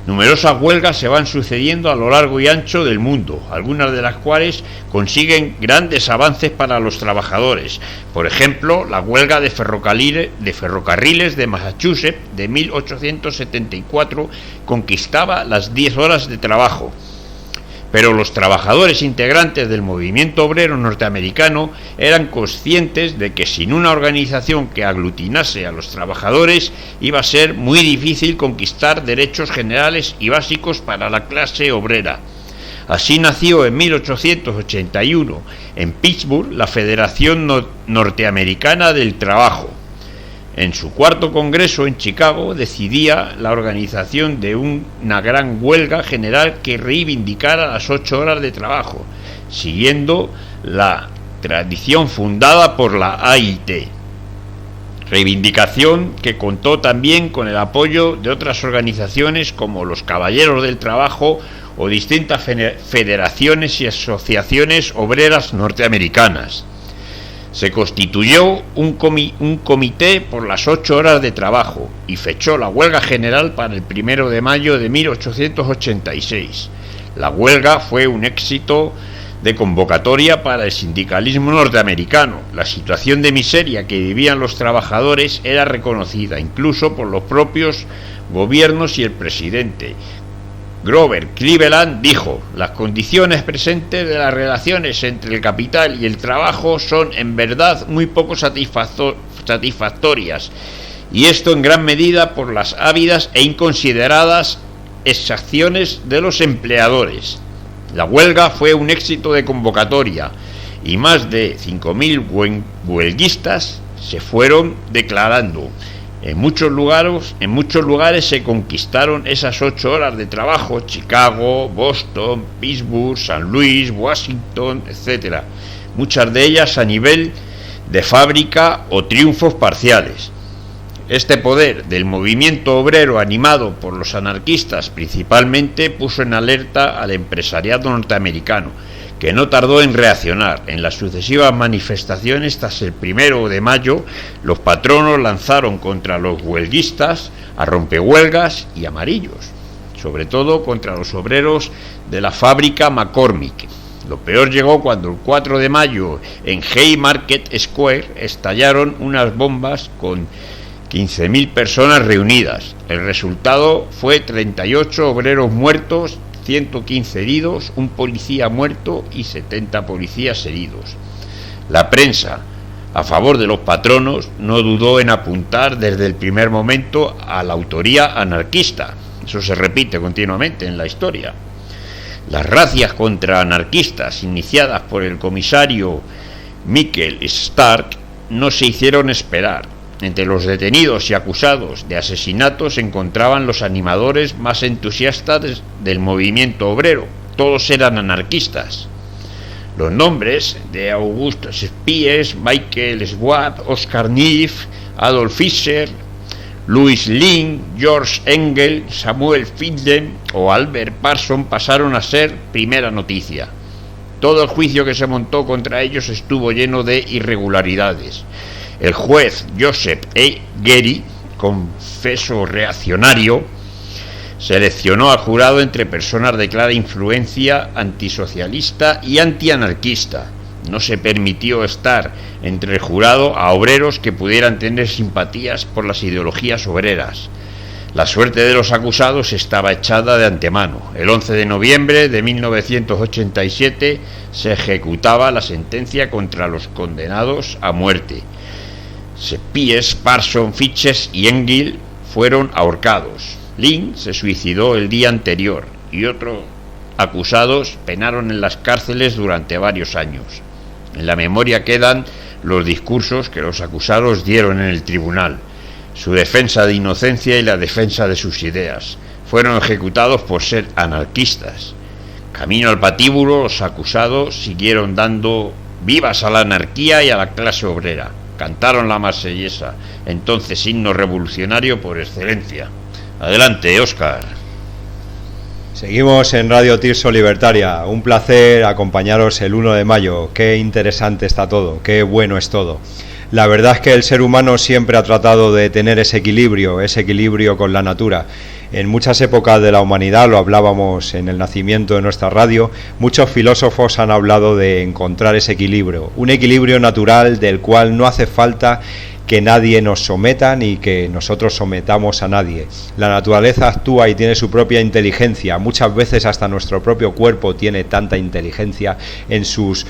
Numerosas huelgas se van sucediendo a lo largo y ancho del mundo, algunas de las cuales consiguen grandes avances para los trabajadores. Por ejemplo, la huelga de ferrocarriles de Massachusetts de 1874 conquistaba las 10 horas de trabajo. Pero los trabajadores integrantes del movimiento obrero norteamericano eran conscientes de que sin una organización que aglutinase a los trabajadores iba a ser muy difícil conquistar derechos generales y básicos para la clase obrera. Así nació en 1881 en Pittsburgh la Federación Norteamericana del Trabajo. En su cuarto congreso en Chicago decidía la organización de una gran huelga general que reivindicara las 8 horas de trabajo, siguiendo la tradición fundada por la AIT. Reivindicación que contó también con el apoyo de otras organizaciones como los Caballeros del Trabajo o distintas federaciones y asociaciones obreras norteamericanas. Se constituyó un comité por las 8 horas de trabajo y fechó la huelga general para el 1 de mayo de 1886. La huelga fue un éxito de convocatoria para el sindicalismo norteamericano. La situación de miseria que vivían los trabajadores era reconocida incluso por los propios gobiernos y el presidente. Grover Cleveland dijo: las condiciones presentes de las relaciones entre el capital y el trabajo son en verdad muy poco satisfactorias, y esto en gran medida por las ávidas e inconsideradas exacciones de los empleadores. La huelga fue un éxito de convocatoria y más de 5.000 huelguistas se fueron declarando. En muchos lugares se conquistaron esas 8 horas de trabajo: Chicago, Boston, Pittsburgh, San Luis, Washington, etc. Muchas de ellas a nivel de fábrica o triunfos parciales. Este poder del movimiento obrero, animado por los anarquistas principalmente, puso en alerta al empresariado norteamericano, que no tardó en reaccionar. En las sucesivas manifestaciones tras el 1 de mayo, los patronos lanzaron contra los huelguistas a rompehuelgas y amarillos, sobre todo contra los obreros de la fábrica McCormick. Lo peor llegó cuando el 4 de mayo en Haymarket Square estallaron unas bombas con 15.000 personas reunidas. El resultado fue 38 obreros muertos, 115 heridos, un policía muerto y 70 policías heridos. La prensa, a favor de los patronos, no dudó en apuntar desde el primer momento a la autoría anarquista. Eso se repite continuamente en la historia. Las razias contra anarquistas iniciadas por el comisario Michael Stark no se hicieron esperar. Entre los detenidos y acusados de asesinato se encontraban los animadores más entusiastas del movimiento obrero. Todos eran anarquistas. Los nombres de August Spies, Michael Schwab, Oscar Neff, Adolf Fischer, Louis Lin, George Engel, Samuel Finden o Albert Parson pasaron a ser primera noticia. Todo el juicio que se montó contra ellos estuvo lleno de irregularidades. El juez Joseph E. Gary, confeso reaccionario, seleccionó al jurado entre personas de clara influencia antisocialista y antianarquista. No se permitió estar entre el jurado a obreros que pudieran tener simpatías por las ideologías obreras. La suerte de los acusados estaba echada de antemano. El 11 de noviembre de 1987 se ejecutaba la sentencia contra los condenados a muerte. Spies, Parson, Fitches y Engel fueron ahorcados. Lin se suicidó el día anterior y otros acusados penaron en las cárceles durante varios años. En la memoria quedan los discursos que los acusados dieron en el tribunal, su defensa de inocencia y la defensa de sus ideas. fueron ejecutados por ser anarquistas. Camino al patíbulo, los acusados siguieron dando vivas a la anarquía y a la clase obrera. Cantaron la Marsellesa, entonces himno revolucionario por excelencia. Adelante, Óscar. Seguimos en Radio Tirso Libertaria. Un placer acompañaros el 1 de mayo. Qué interesante está todo, qué bueno es todo. La verdad es que el ser humano siempre ha tratado de tener ese equilibrio con la natura. En muchas épocas de la humanidad, lo hablábamos en el nacimiento de nuestra radio, muchos filósofos han hablado de encontrar ese equilibrio, un equilibrio natural del cual no hace falta que nadie nos someta ni que nosotros sometamos a nadie. La naturaleza actúa y tiene su propia inteligencia. Muchas veces hasta nuestro propio cuerpo tiene tanta inteligencia en sus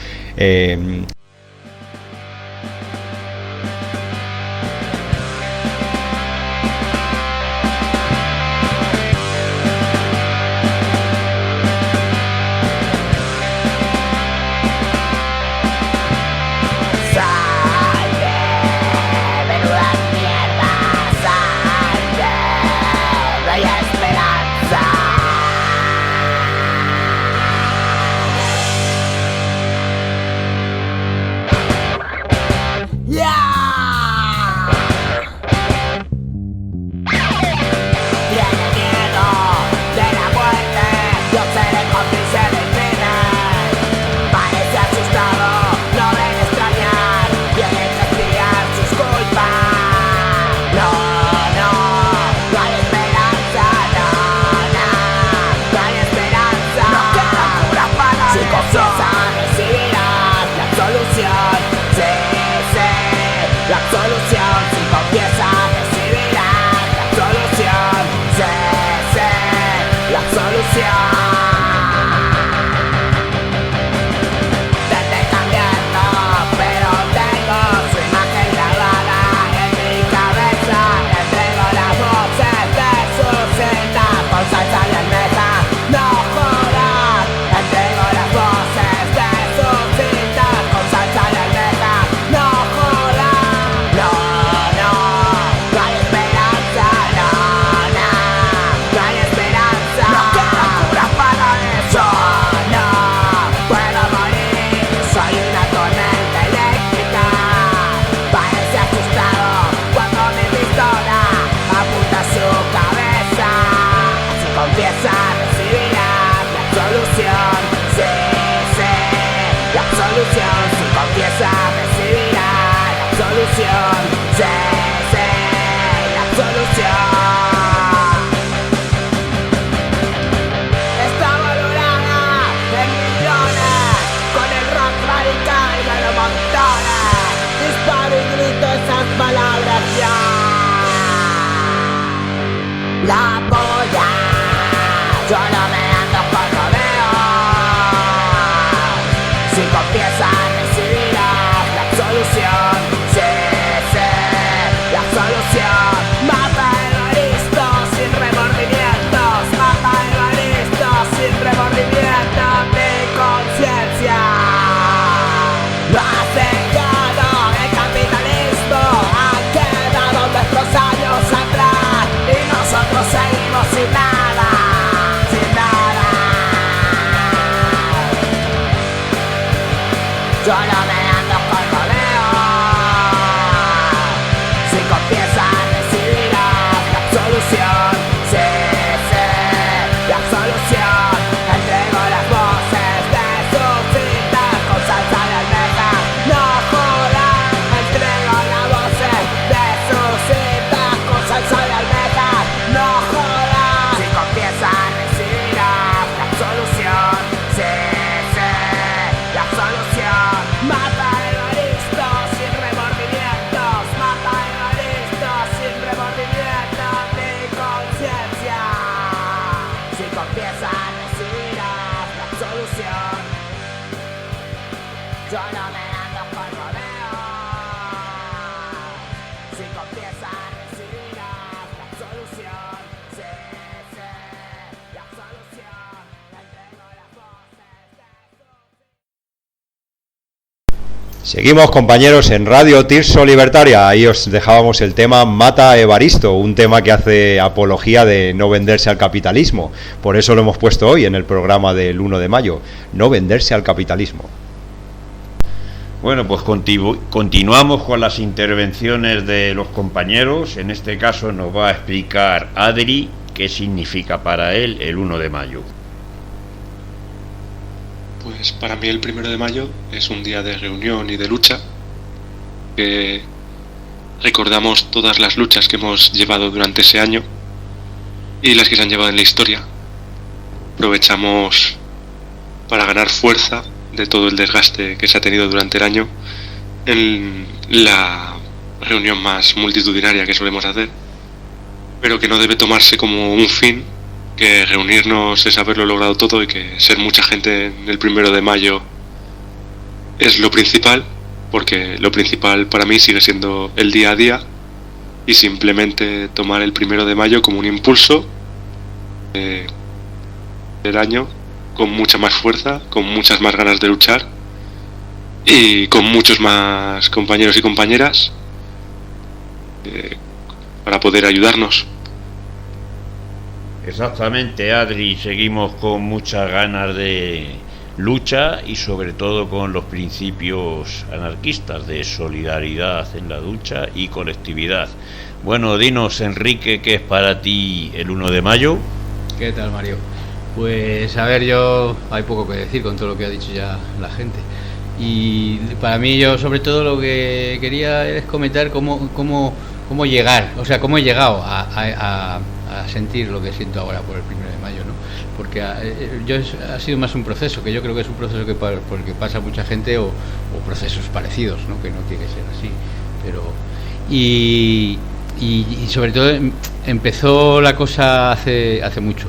Seguimos, compañeros, en Radio Tirso Libertaria. Ahí os dejábamos el tema Mata a Evaristo, un tema que hace apología de no venderse al capitalismo. Por eso lo hemos puesto hoy en el programa del 1 de mayo, no venderse al capitalismo. Bueno, pues continuamos con las intervenciones de los compañeros. En este caso nos va a explicar Adri qué significa para él el 1 de mayo. Pues para mí el 1 de mayo es un día de reunión y de lucha, que recordamos todas las luchas que hemos llevado durante ese año y las que se han llevado en la historia. Aprovechamos para ganar fuerza de todo el desgaste que se ha tenido durante el año en la reunión más multitudinaria que solemos hacer, pero que no debe tomarse como un fin, que reunirnos es haberlo logrado todo y que ser mucha gente en el 1 de mayo es lo principal, porque lo principal para mí sigue siendo el día a día, y simplemente tomar el 1 de mayo como un impulso del año, con mucha más fuerza, con muchas más ganas de luchar y con muchos más compañeros y compañeras para poder ayudarnos. Exactamente, Adri, seguimos con muchas ganas de lucha y sobre todo con los principios anarquistas de solidaridad en la lucha y colectividad. Bueno, dinos, Enrique, ¿qué es para ti el 1 de mayo? ¿Qué tal, Mario? Pues a ver, yo hay poco que decir con todo lo que ha dicho ya la gente. Y para mí, yo sobre todo lo que quería es comentar cómo llegar, o sea, cómo he llegado a sentir lo que siento ahora por el 1 de mayo, ¿no? Porque ha sido más un proceso, que yo creo que es un proceso por el que pasa mucha gente, o procesos parecidos, ¿no? Que no tiene que ser así, pero y sobre todo empezó la cosa hace mucho,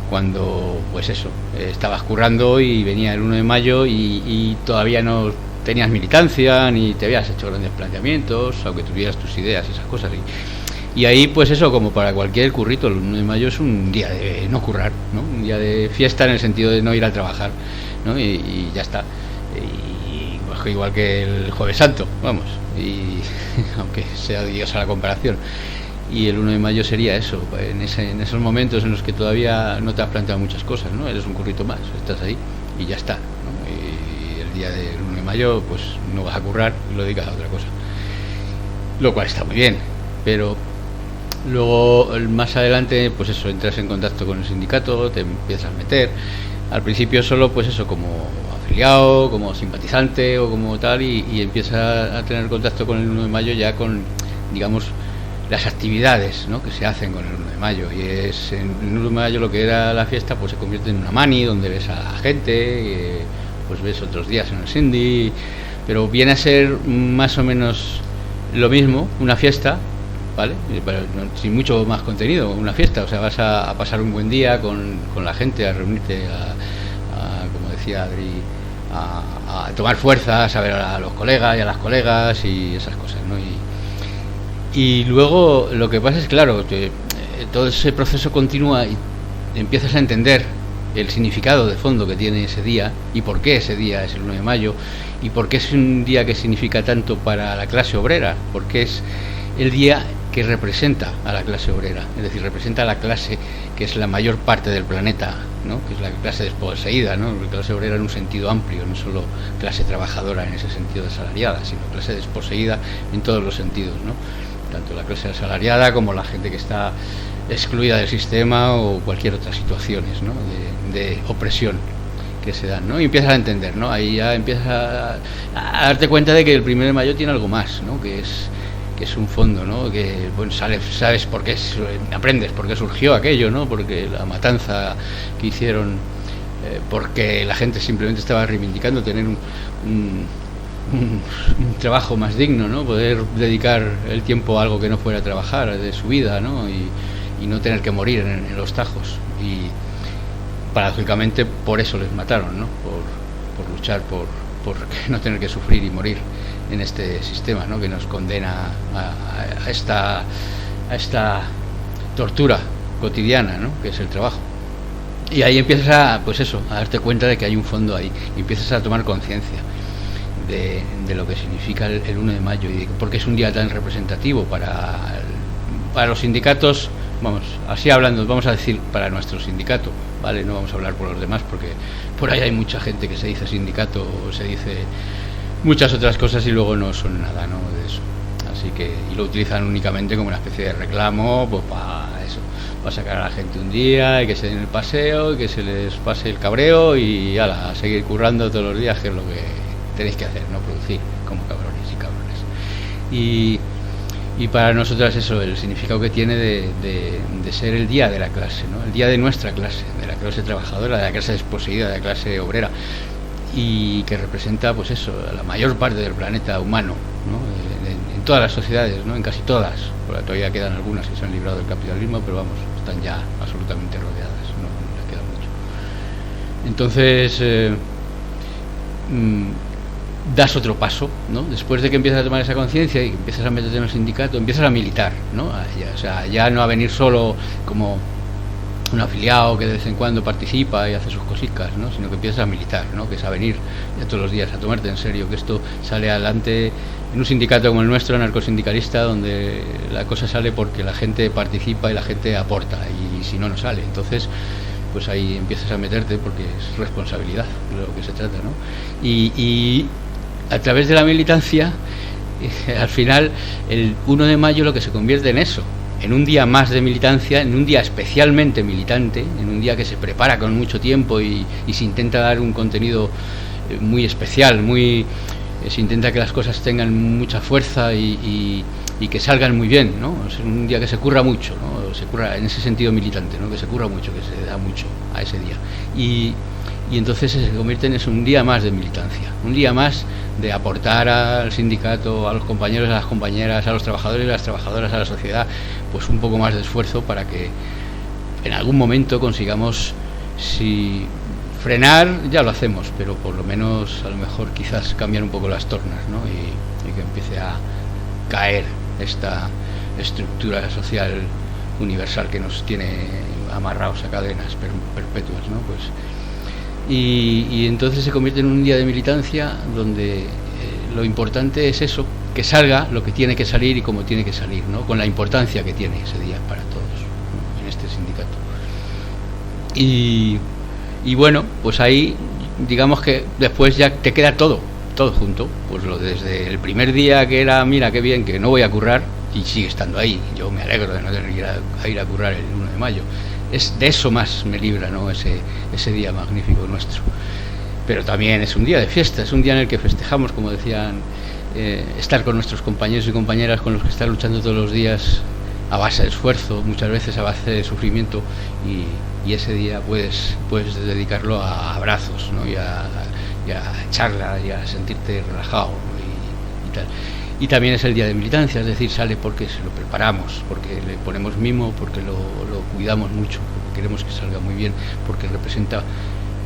cuando pues eso, estabas currando y venía el 1 de mayo y todavía no tenías militancia ni te habías hecho grandes planteamientos, aunque tuvieras tus ideas y esas cosas, y ahí pues eso, como para cualquier currito, el 1 de mayo es un día de no currar, ¿no? Un día de fiesta en el sentido de no ir a trabajar, ¿no? Y ya está, y pues, igual que el Jueves Santo, vamos, y aunque sea odiosa la comparación. Y el 1 de mayo sería eso, en esos momentos en los que todavía no te has planteado muchas cosas, ¿no? Eres un currito más, estás ahí y ya está, ¿no? Y el día del 1 de mayo pues no vas a currar y lo dedicas a otra cosa, lo cual está muy bien, pero luego más adelante pues eso, entras en contacto con el sindicato, te empiezas a meter, al principio solo pues eso, como afiliado, como simpatizante o como tal, y empiezas a tener contacto con el 1 de mayo ya con, digamos, las actividades, ¿no?, que se hacen con el 1 de mayo, y es en el 1 de mayo lo que era la fiesta pues se convierte en una mani donde ves a la gente, pues ves otros días en el Cindy, pero viene a ser más o menos lo mismo, una fiesta, ¿vale? Pero sin mucho más contenido, una fiesta, o sea, vas a pasar un buen día con la gente, a reunirte, como decía Adri, a tomar fuerzas, a ver a los colegas y a las colegas y esas cosas, ¿no? Y luego lo que pasa es, claro, que todo ese proceso continúa y empiezas a entender el significado de fondo que tiene ese día y por qué ese día es el 1 de mayo y por qué es un día que significa tanto para la clase obrera, porque es el día que representa a la clase obrera, es decir, representa a la clase que es la mayor parte del planeta, ¿no?, que es la clase desposeída, ¿no?, la clase obrera en un sentido amplio, no solo clase trabajadora en ese sentido de asalariada, sino clase desposeída en todos los sentidos, ¿no?, tanto la clase asalariada como la gente que está excluida del sistema o cualquier otra situaciones, ¿no?, de opresión que se dan, ¿no? Y empiezas a entender, ¿no? Ahí ya empiezas a darte cuenta de que el 1 de mayo tiene algo más, ¿no?, que es un fondo, ¿no?, que bueno, sabes por qué, aprendes por qué surgió aquello, ¿no?, porque la matanza que hicieron, porque la gente simplemente estaba reivindicando tener un trabajo más digno, ¿no?, poder dedicar el tiempo a algo que no fuera a trabajar de su vida, ¿no?, y no tener que morir en los tajos, y paradójicamente por eso les mataron, ¿no?, por luchar por no tener que sufrir y morir en este sistema, ¿no?, que nos condena a esta tortura cotidiana, ¿no?, que es el trabajo. Y ahí empiezas a darte cuenta de que hay un fondo ahí, y empiezas a tomar conciencia. de lo que significa el 1 de mayo y por qué es un día tan representativo para los sindicatos. Vamos, así hablando, vamos a decir para nuestro sindicato, ¿vale? No vamos a hablar por los demás porque por ahí hay mucha gente que se dice sindicato o se dice muchas otras cosas y luego no son nada, ¿no? De eso. Así que, y lo utilizan únicamente como una especie de reclamo, pues para eso, para sacar a la gente un día y que se den el paseo y que se les pase el cabreo y ala, a seguir currando todos los días, que es lo que tenéis que hacer, no producir como cabrones y cabrones. Y para nosotras eso, el significado que tiene de ser el día de la clase, ¿no? El día de nuestra clase, de la clase trabajadora, de la clase desposeída, de la clase obrera, y que representa, pues eso, a la mayor parte del planeta humano, ¿no? En todas las sociedades, ¿no? En casi todas, porque todavía quedan algunas que se han librado del capitalismo, pero vamos, están ya absolutamente rodeadas, no les queda mucho. Entonces, das otro paso, ¿no? Después de que empiezas a tomar esa conciencia y que empiezas a meterte en el sindicato, empiezas a militar, ¿no? O sea, ya no a venir solo como un afiliado que de vez en cuando participa y hace sus cositas, ¿no? Sino que empiezas a militar, ¿no? Que es a venir ya todos los días a tomarte en serio, que esto sale adelante en un sindicato como el nuestro, anarcosindicalista, donde la cosa sale porque la gente participa y la gente aporta, y si no, no sale. Entonces, pues ahí empiezas a meterte porque es responsabilidad de lo que se trata, ¿no? Y a través de la militancia, al final, el 1 de mayo lo que se convierte en eso, en un día más de militancia, en un día especialmente militante, en un día que se prepara con mucho tiempo y se intenta dar un contenido muy especial, se intenta que las cosas tengan mucha fuerza y que salgan muy bien, ¿no? Es un día que se curra mucho, ¿no? Se curra en ese sentido militante, ¿no? Que se curra mucho, que se da mucho a ese día. Y entonces se convierte en eso, un día más de militancia, un día más de aportar al sindicato, a los compañeros, a las compañeras, a los trabajadores y las trabajadoras, a la sociedad, pues un poco más de esfuerzo para que en algún momento consigamos, si frenar ya lo hacemos, pero por lo menos a lo mejor quizás cambiar un poco las tornas, ¿no? Y que empiece a caer esta estructura social universal que nos tiene amarrados a cadenas perpetuas, ¿no? Pues y entonces se convierte en un día de militancia donde lo importante es eso, que salga lo que tiene que salir y como tiene que salir, ¿no? Con la importancia que tiene ese día para todos, ¿no? En este sindicato. Y bueno, pues ahí digamos que después ya te queda todo junto, pues desde el primer día que era, mira qué bien, que no voy a currar, y sigue estando ahí. Yo me alegro de no tener que ir a currar el 1 de mayo. Es de eso más me libra, ¿no? Ese día magnífico nuestro. Pero también es un día de fiesta, es un día en el que festejamos, como decían, estar con nuestros compañeros y compañeras con los que están luchando todos los días a base de esfuerzo, muchas veces a base de sufrimiento, y ese día puedes dedicarlo a abrazos, ¿no? y a charla y a sentirte relajado, ¿no? y tal. Y también es el día de militancia, es decir, sale porque se lo preparamos, porque le ponemos mimo, porque lo cuidamos mucho, porque queremos que salga muy bien, porque representa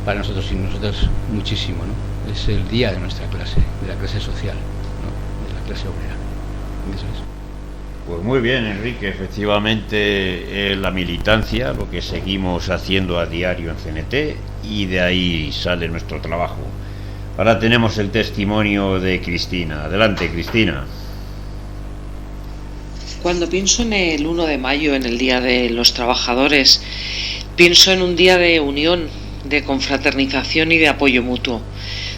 para nosotros y nosotras muchísimo, ¿no? Es el día de nuestra clase, de la clase social, ¿no? De la clase obrera. Eso es. Pues muy bien, Enrique, efectivamente la militancia, lo que seguimos haciendo a diario en CNT, y de ahí sale nuestro trabajo. Ahora tenemos el testimonio de Cristina. Adelante, Cristina. Cuando pienso en el 1 de mayo, en el Día de los Trabajadores, pienso en un día de unión, de confraternización y de apoyo mutuo,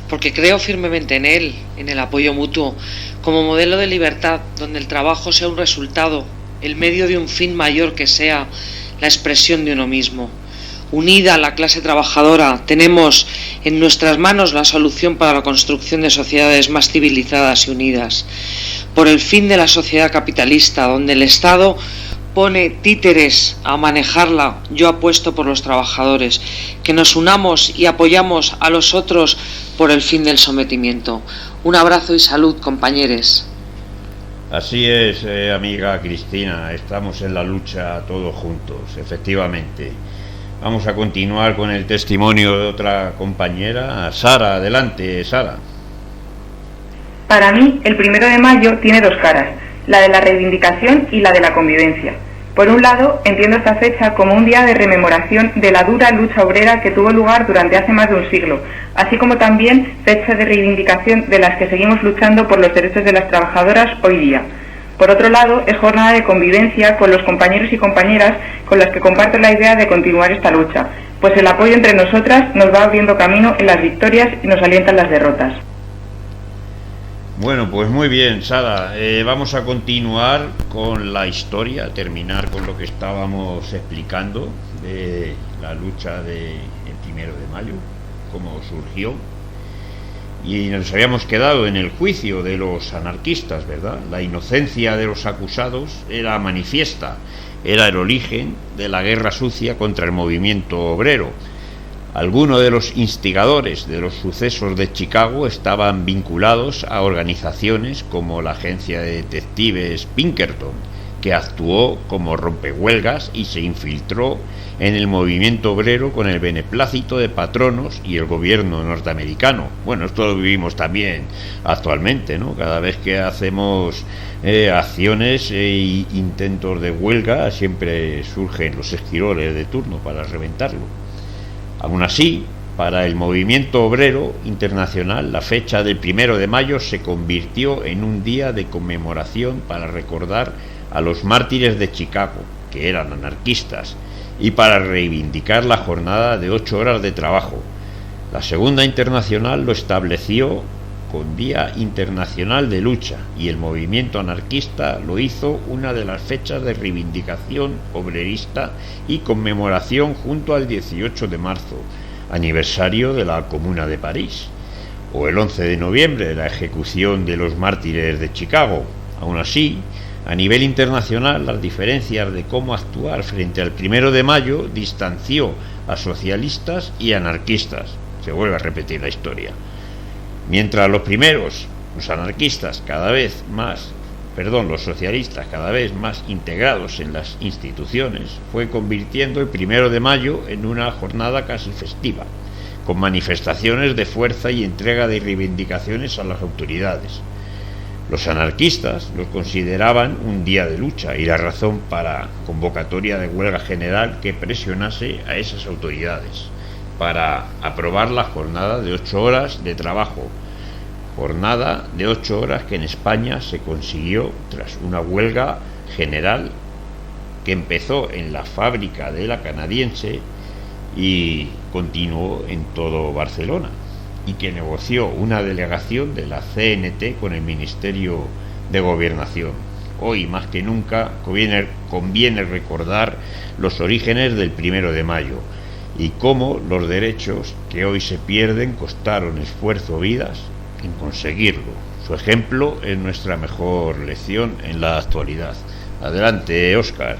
porque creo firmemente en él, en el apoyo mutuo, como modelo de libertad, donde el trabajo sea un resultado, el medio de un fin mayor que sea la expresión de uno mismo. Unida la clase trabajadora, tenemos en nuestras manos la solución para la construcción de sociedades más civilizadas y unidas. Por el fin de la sociedad capitalista, donde el Estado pone títeres a manejarla, yo apuesto por los trabajadores, que nos unamos y apoyamos a los otros por el fin del sometimiento. Un abrazo y salud, compañeros. Así es, amiga Cristina, estamos en la lucha todos juntos, efectivamente. Vamos a continuar con el testimonio de otra compañera, Sara. Adelante, Sara. Para mí, el 1 de mayo tiene dos caras, la de la reivindicación y la de la convivencia. Por un lado, entiendo esta fecha como un día de rememoración de la dura lucha obrera que tuvo lugar durante hace más de un siglo, así como también fecha de reivindicación de las que seguimos luchando por los derechos de las trabajadoras hoy día. Por otro lado, es jornada de convivencia con los compañeros y compañeras con las que comparto la idea de continuar esta lucha, pues el apoyo entre nosotras nos va abriendo camino en las victorias y nos alientan las derrotas. Bueno, pues muy bien, Sara. Vamos a continuar con la historia, terminar con lo que estábamos explicando de la lucha del 1 de mayo, cómo surgió. Y nos habíamos quedado en el juicio de los anarquistas, ¿verdad? La inocencia de los acusados era manifiesta, era el origen de la guerra sucia contra el movimiento obrero. Algunos de los instigadores de los sucesos de Chicago estaban vinculados a organizaciones como la agencia de detectives Pinkerton, que actuó como rompehuelgas y se infiltró en el movimiento obrero con el beneplácito de patronos y el gobierno norteamericano. Bueno, esto lo vivimos también actualmente, ¿no? Cada vez que hacemos acciones e intentos de huelga, siempre surgen los esquiroles de turno para reventarlo. Aún así, para el movimiento obrero internacional, la fecha del 1 de mayo se convirtió en un día de conmemoración para recordar a los mártires de Chicago, que eran anarquistas, y para reivindicar la jornada de 8 horas de trabajo. La Segunda Internacional lo estableció con Día Internacional de Lucha, y el movimiento anarquista lo hizo una de las fechas de reivindicación obrerista y conmemoración junto al 18 de marzo, aniversario de la Comuna de París, o el 11 de noviembre de la ejecución de los mártires de Chicago. Aún así, a nivel internacional, las diferencias de cómo actuar frente al 1 de mayo distanció a socialistas y anarquistas. Se vuelve a repetir la historia. Mientras los anarquistas los socialistas cada vez más integrados en las instituciones, fue convirtiendo el 1 de mayo en una jornada casi festiva, con manifestaciones de fuerza y entrega de reivindicaciones a las autoridades. Los anarquistas lo consideraban un día de lucha y la razón para convocatoria de huelga general que presionase a esas autoridades para aprobar la jornada de 8 horas de trabajo, jornada de 8 horas que en España se consiguió tras una huelga general que empezó en la fábrica de la Canadiense y continuó en todo Barcelona, y que negoció una delegación de la CNT con el Ministerio de Gobernación. Hoy más que nunca conviene recordar los orígenes del 1 de mayo y cómo los derechos que hoy se pierden costaron esfuerzo, vidas en conseguirlo. Su ejemplo es nuestra mejor lección en la actualidad. Adelante, Óscar.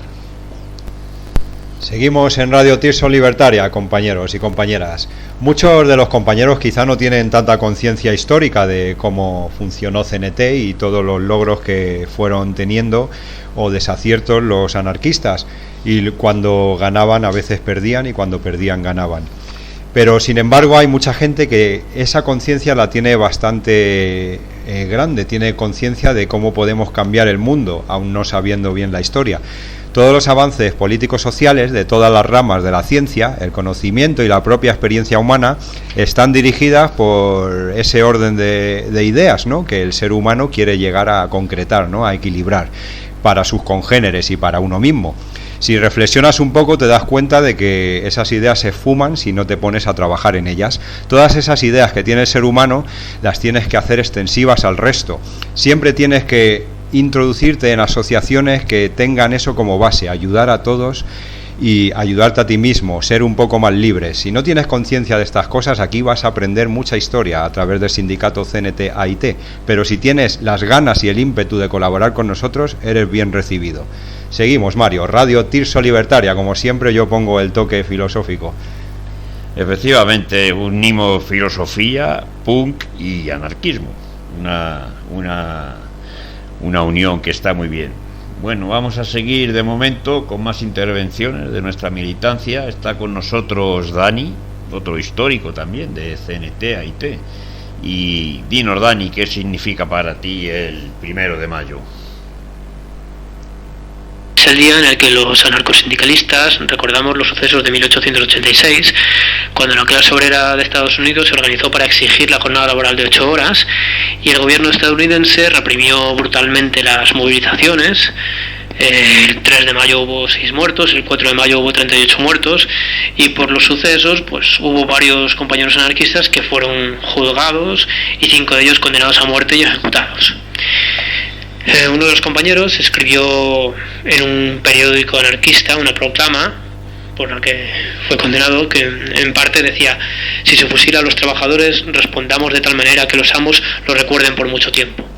Seguimos en Radio Tirso Libertaria, compañeros y compañeras. Muchos de los compañeros quizá no tienen tanta conciencia histórica de cómo funcionó CNT y todos los logros que fueron teniendo o desaciertos los anarquistas, y cuando ganaban a veces perdían y cuando perdían ganaban. Pero sin embargo hay mucha gente que esa conciencia la tiene bastante grande, tiene conciencia de cómo podemos cambiar el mundo, aún no sabiendo bien la historia. Todos los avances políticos sociales de todas las ramas de la ciencia, el conocimiento y la propia experiencia humana están dirigidas por ese orden de ideas, ¿no?, que el ser humano quiere llegar a concretar, ¿no?, a equilibrar para sus congéneres y para uno mismo. Si reflexionas un poco te das cuenta de que esas ideas se fuman si no te pones a trabajar en ellas. Todas esas ideas que tiene el ser humano las tienes que hacer extensivas al resto. Siempre tienes que introducirte en asociaciones que tengan eso como base, ayudar a todos y ayudarte a ti mismo, ser un poco más libre. Si no tienes conciencia de estas cosas, aquí vas a aprender mucha historia a través del sindicato CNT-AIT, pero si tienes las ganas y el ímpetu de colaborar con nosotros, eres bien recibido. Seguimos, Mario. Radio Tirso Libertaria, como siempre yo pongo el toque filosófico. Efectivamente, unimos filosofía, punk y anarquismo, una unión que está muy bien. Bueno, vamos a seguir de momento con más intervenciones de nuestra militancia. Está con nosotros Dani, otro histórico también de CNT-AIT. Y dinos, Dani, ¿qué significa para ti el 1 de mayo? Es el día en el que los anarcosindicalistas recordamos los sucesos de 1886, cuando la clase obrera de Estados Unidos se organizó para exigir la jornada laboral de 8 horas y el gobierno estadounidense reprimió brutalmente las movilizaciones. El 3 de mayo hubo 6 muertos, el 4 de mayo hubo 38 muertos y por los sucesos pues hubo varios compañeros anarquistas que fueron juzgados y 5 de ellos condenados a muerte y ejecutados. Uno de los compañeros escribió en un periódico anarquista una proclama por la que fue condenado, que en parte decía: si se fusila a los trabajadores, respondamos de tal manera que los amos lo recuerden por mucho tiempo.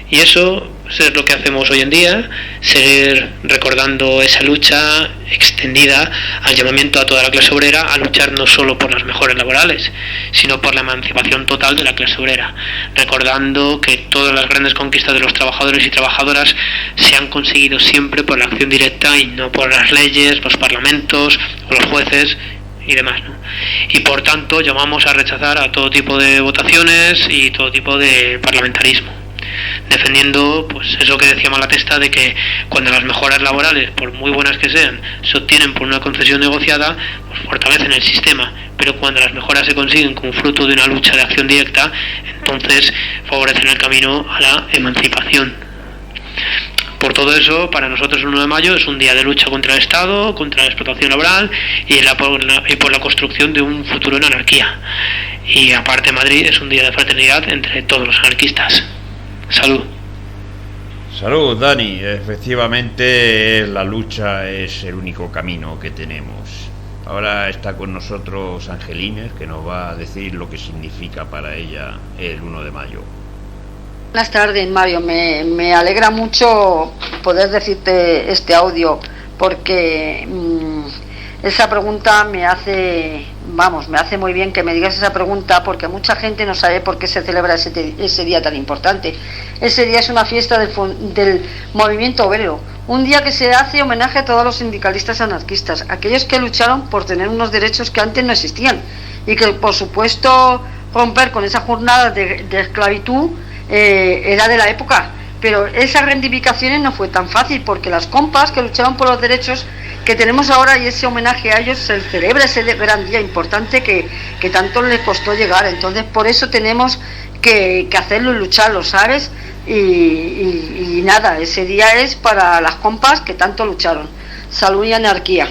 Y eso es lo que hacemos hoy en día, seguir recordando esa lucha extendida al llamamiento a toda la clase obrera a luchar no solo por las mejoras laborales, sino por la emancipación total de la clase obrera, recordando que todas las grandes conquistas de los trabajadores y trabajadoras se han conseguido siempre por la acción directa y no por las leyes, los parlamentos o los jueces y demás, ¿no? Y por tanto llamamos a rechazar a todo tipo de votaciones y todo tipo de parlamentarismo, defendiendo pues eso que decía Malatesta, de que cuando las mejoras laborales, por muy buenas que sean, se obtienen por una concesión negociada, pues fortalecen el sistema, pero cuando las mejoras se consiguen como fruto de una lucha de acción directa, entonces favorecen el camino a la emancipación. Por todo eso, para nosotros el 1 de mayo es un día de lucha contra el Estado, contra la explotación laboral y por la construcción de un futuro en anarquía. Y aparte, Madrid es un día de fraternidad entre todos los anarquistas. Salud. Salud, Dani. Efectivamente, la lucha es el único camino que tenemos. Ahora está con nosotros Angelines, que nos va a decir lo que significa para ella el 1 de mayo. Buenas tardes, Mario. Me alegra mucho poder decirte este audio, porque esa pregunta me hace muy bien que me digas esa pregunta, porque mucha gente no sabe por qué se celebra ese día tan importante. Ese día es una fiesta del movimiento obrero, un día que se hace homenaje a todos los sindicalistas anarquistas, aquellos que lucharon por tener unos derechos que antes no existían, y que por supuesto romper con esa jornada de esclavitud era de la época, pero esas reivindicaciones no fue tan fácil, porque las compas que lucharon por los derechos que tenemos ahora y ese homenaje a ellos se celebra ese gran día importante que tanto les costó llegar. Entonces por eso tenemos que hacerlo y lucharlo, ¿sabes? Y nada, ese día es para las compas que tanto lucharon. Salud y anarquía.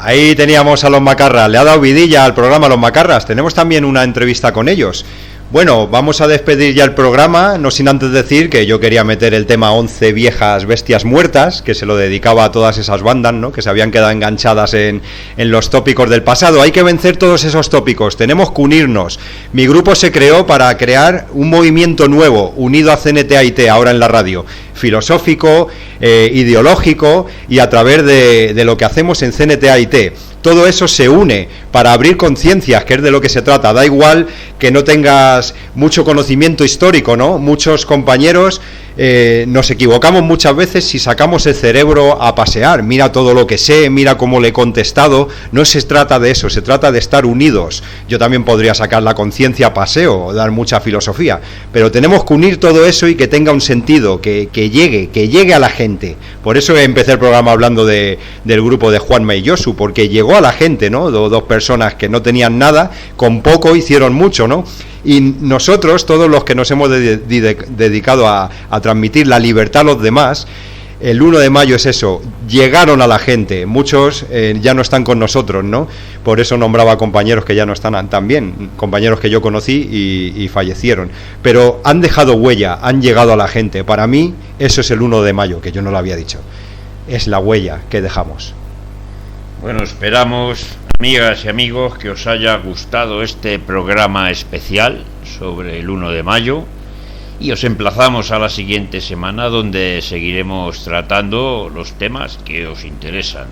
Ahí teníamos a los Macarras, le ha dado vidilla al programa Los Macarras, tenemos también una entrevista con ellos. Bueno, vamos a despedir ya el programa, no sin antes decir que yo quería meter el tema 11 viejas bestias muertas, que se lo dedicaba a todas esas bandas, ¿no?, que se habían quedado enganchadas en los tópicos del pasado. Hay que vencer todos esos tópicos, tenemos que unirnos. Mi grupo se creó para crear un movimiento nuevo, unido a CNT-AIT, ahora en la radio, filosófico, ideológico, y a través de lo que hacemos en CNT-AIT. Todo eso se une para abrir conciencias, que es de lo que se trata. Da igual que no tengas mucho conocimiento histórico, ¿no? Muchos compañeros nos equivocamos muchas veces si sacamos el cerebro a pasear. Mira todo lo que sé, mira cómo le he contestado. No se trata de eso, se trata de estar unidos. Yo también podría sacar la conciencia a paseo o dar mucha filosofía, pero tenemos que unir todo eso y que tenga un sentido, que llegue a la gente. Por eso empecé el programa hablando del grupo de Juanma y Josu, porque llegó a la gente, ¿no? Dos personas que no tenían nada, con poco hicieron mucho, ¿no? Y nosotros, todos los que nos hemos dedicado a transmitir la libertad a los demás, el 1 de mayo es eso, llegaron a la gente. Muchos ya no están con nosotros, ¿no? Por eso nombraba compañeros que ya no están también, compañeros que yo conocí y fallecieron, pero han dejado huella, han llegado a la gente. Para mí eso es el 1 de mayo, que yo no lo había dicho, es la huella que dejamos. Bueno, esperamos, amigas y amigos, que os haya gustado este programa especial sobre el 1 de mayo y os emplazamos a la siguiente semana, donde seguiremos tratando los temas que os interesan.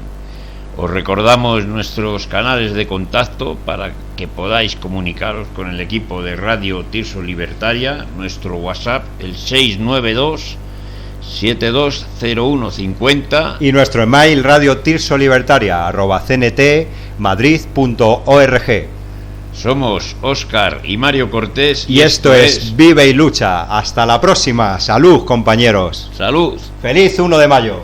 Os recordamos nuestros canales de contacto para que podáis comunicaros con el equipo de Radio Tirso Libertaria. Nuestro WhatsApp, el 692-720150, y nuestro email radiotirsolibertaria@cntmadrid.org. Somos Óscar y Mario Cortés y esto es Vive y Lucha. Hasta la próxima. Salud, compañeros. Salud. Feliz 1 de mayo.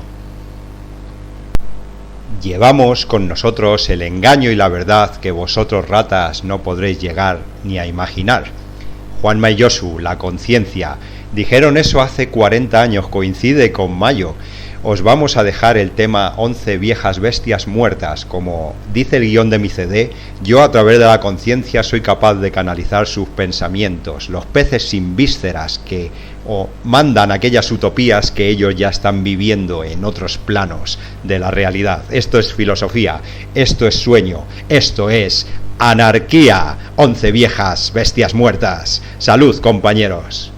Llevamos con nosotros el engaño y la verdad que vosotros, ratas, no podréis llegar ni a imaginar. Juanma y Josu, la conciencia, dijeron eso hace 40 años, coincide con mayo. Os vamos a dejar el tema 11 viejas bestias muertas. Como dice el guión de mi CD, yo a través de la conciencia soy capaz de canalizar sus pensamientos. Los peces sin vísceras que mandan aquellas utopías que ellos ya están viviendo en otros planos de la realidad. Esto es filosofía, esto es sueño, esto es anarquía. 11 viejas bestias muertas. Salud, compañeros.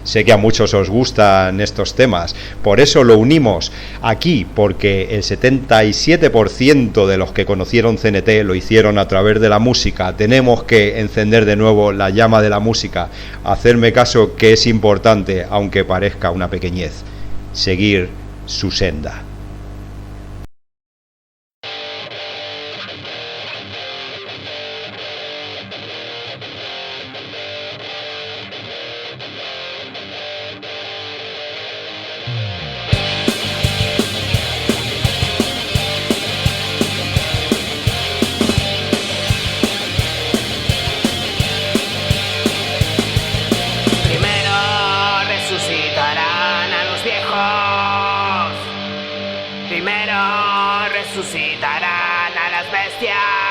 Sé que a muchos os gustan estos temas, por eso lo unimos aquí, porque el 77% de los que conocieron CNT lo hicieron a través de la música. Tenemos que encender de nuevo la llama de la música, hacerme caso que es importante, aunque parezca una pequeñez, seguir su senda. Resucitarán a las bestias.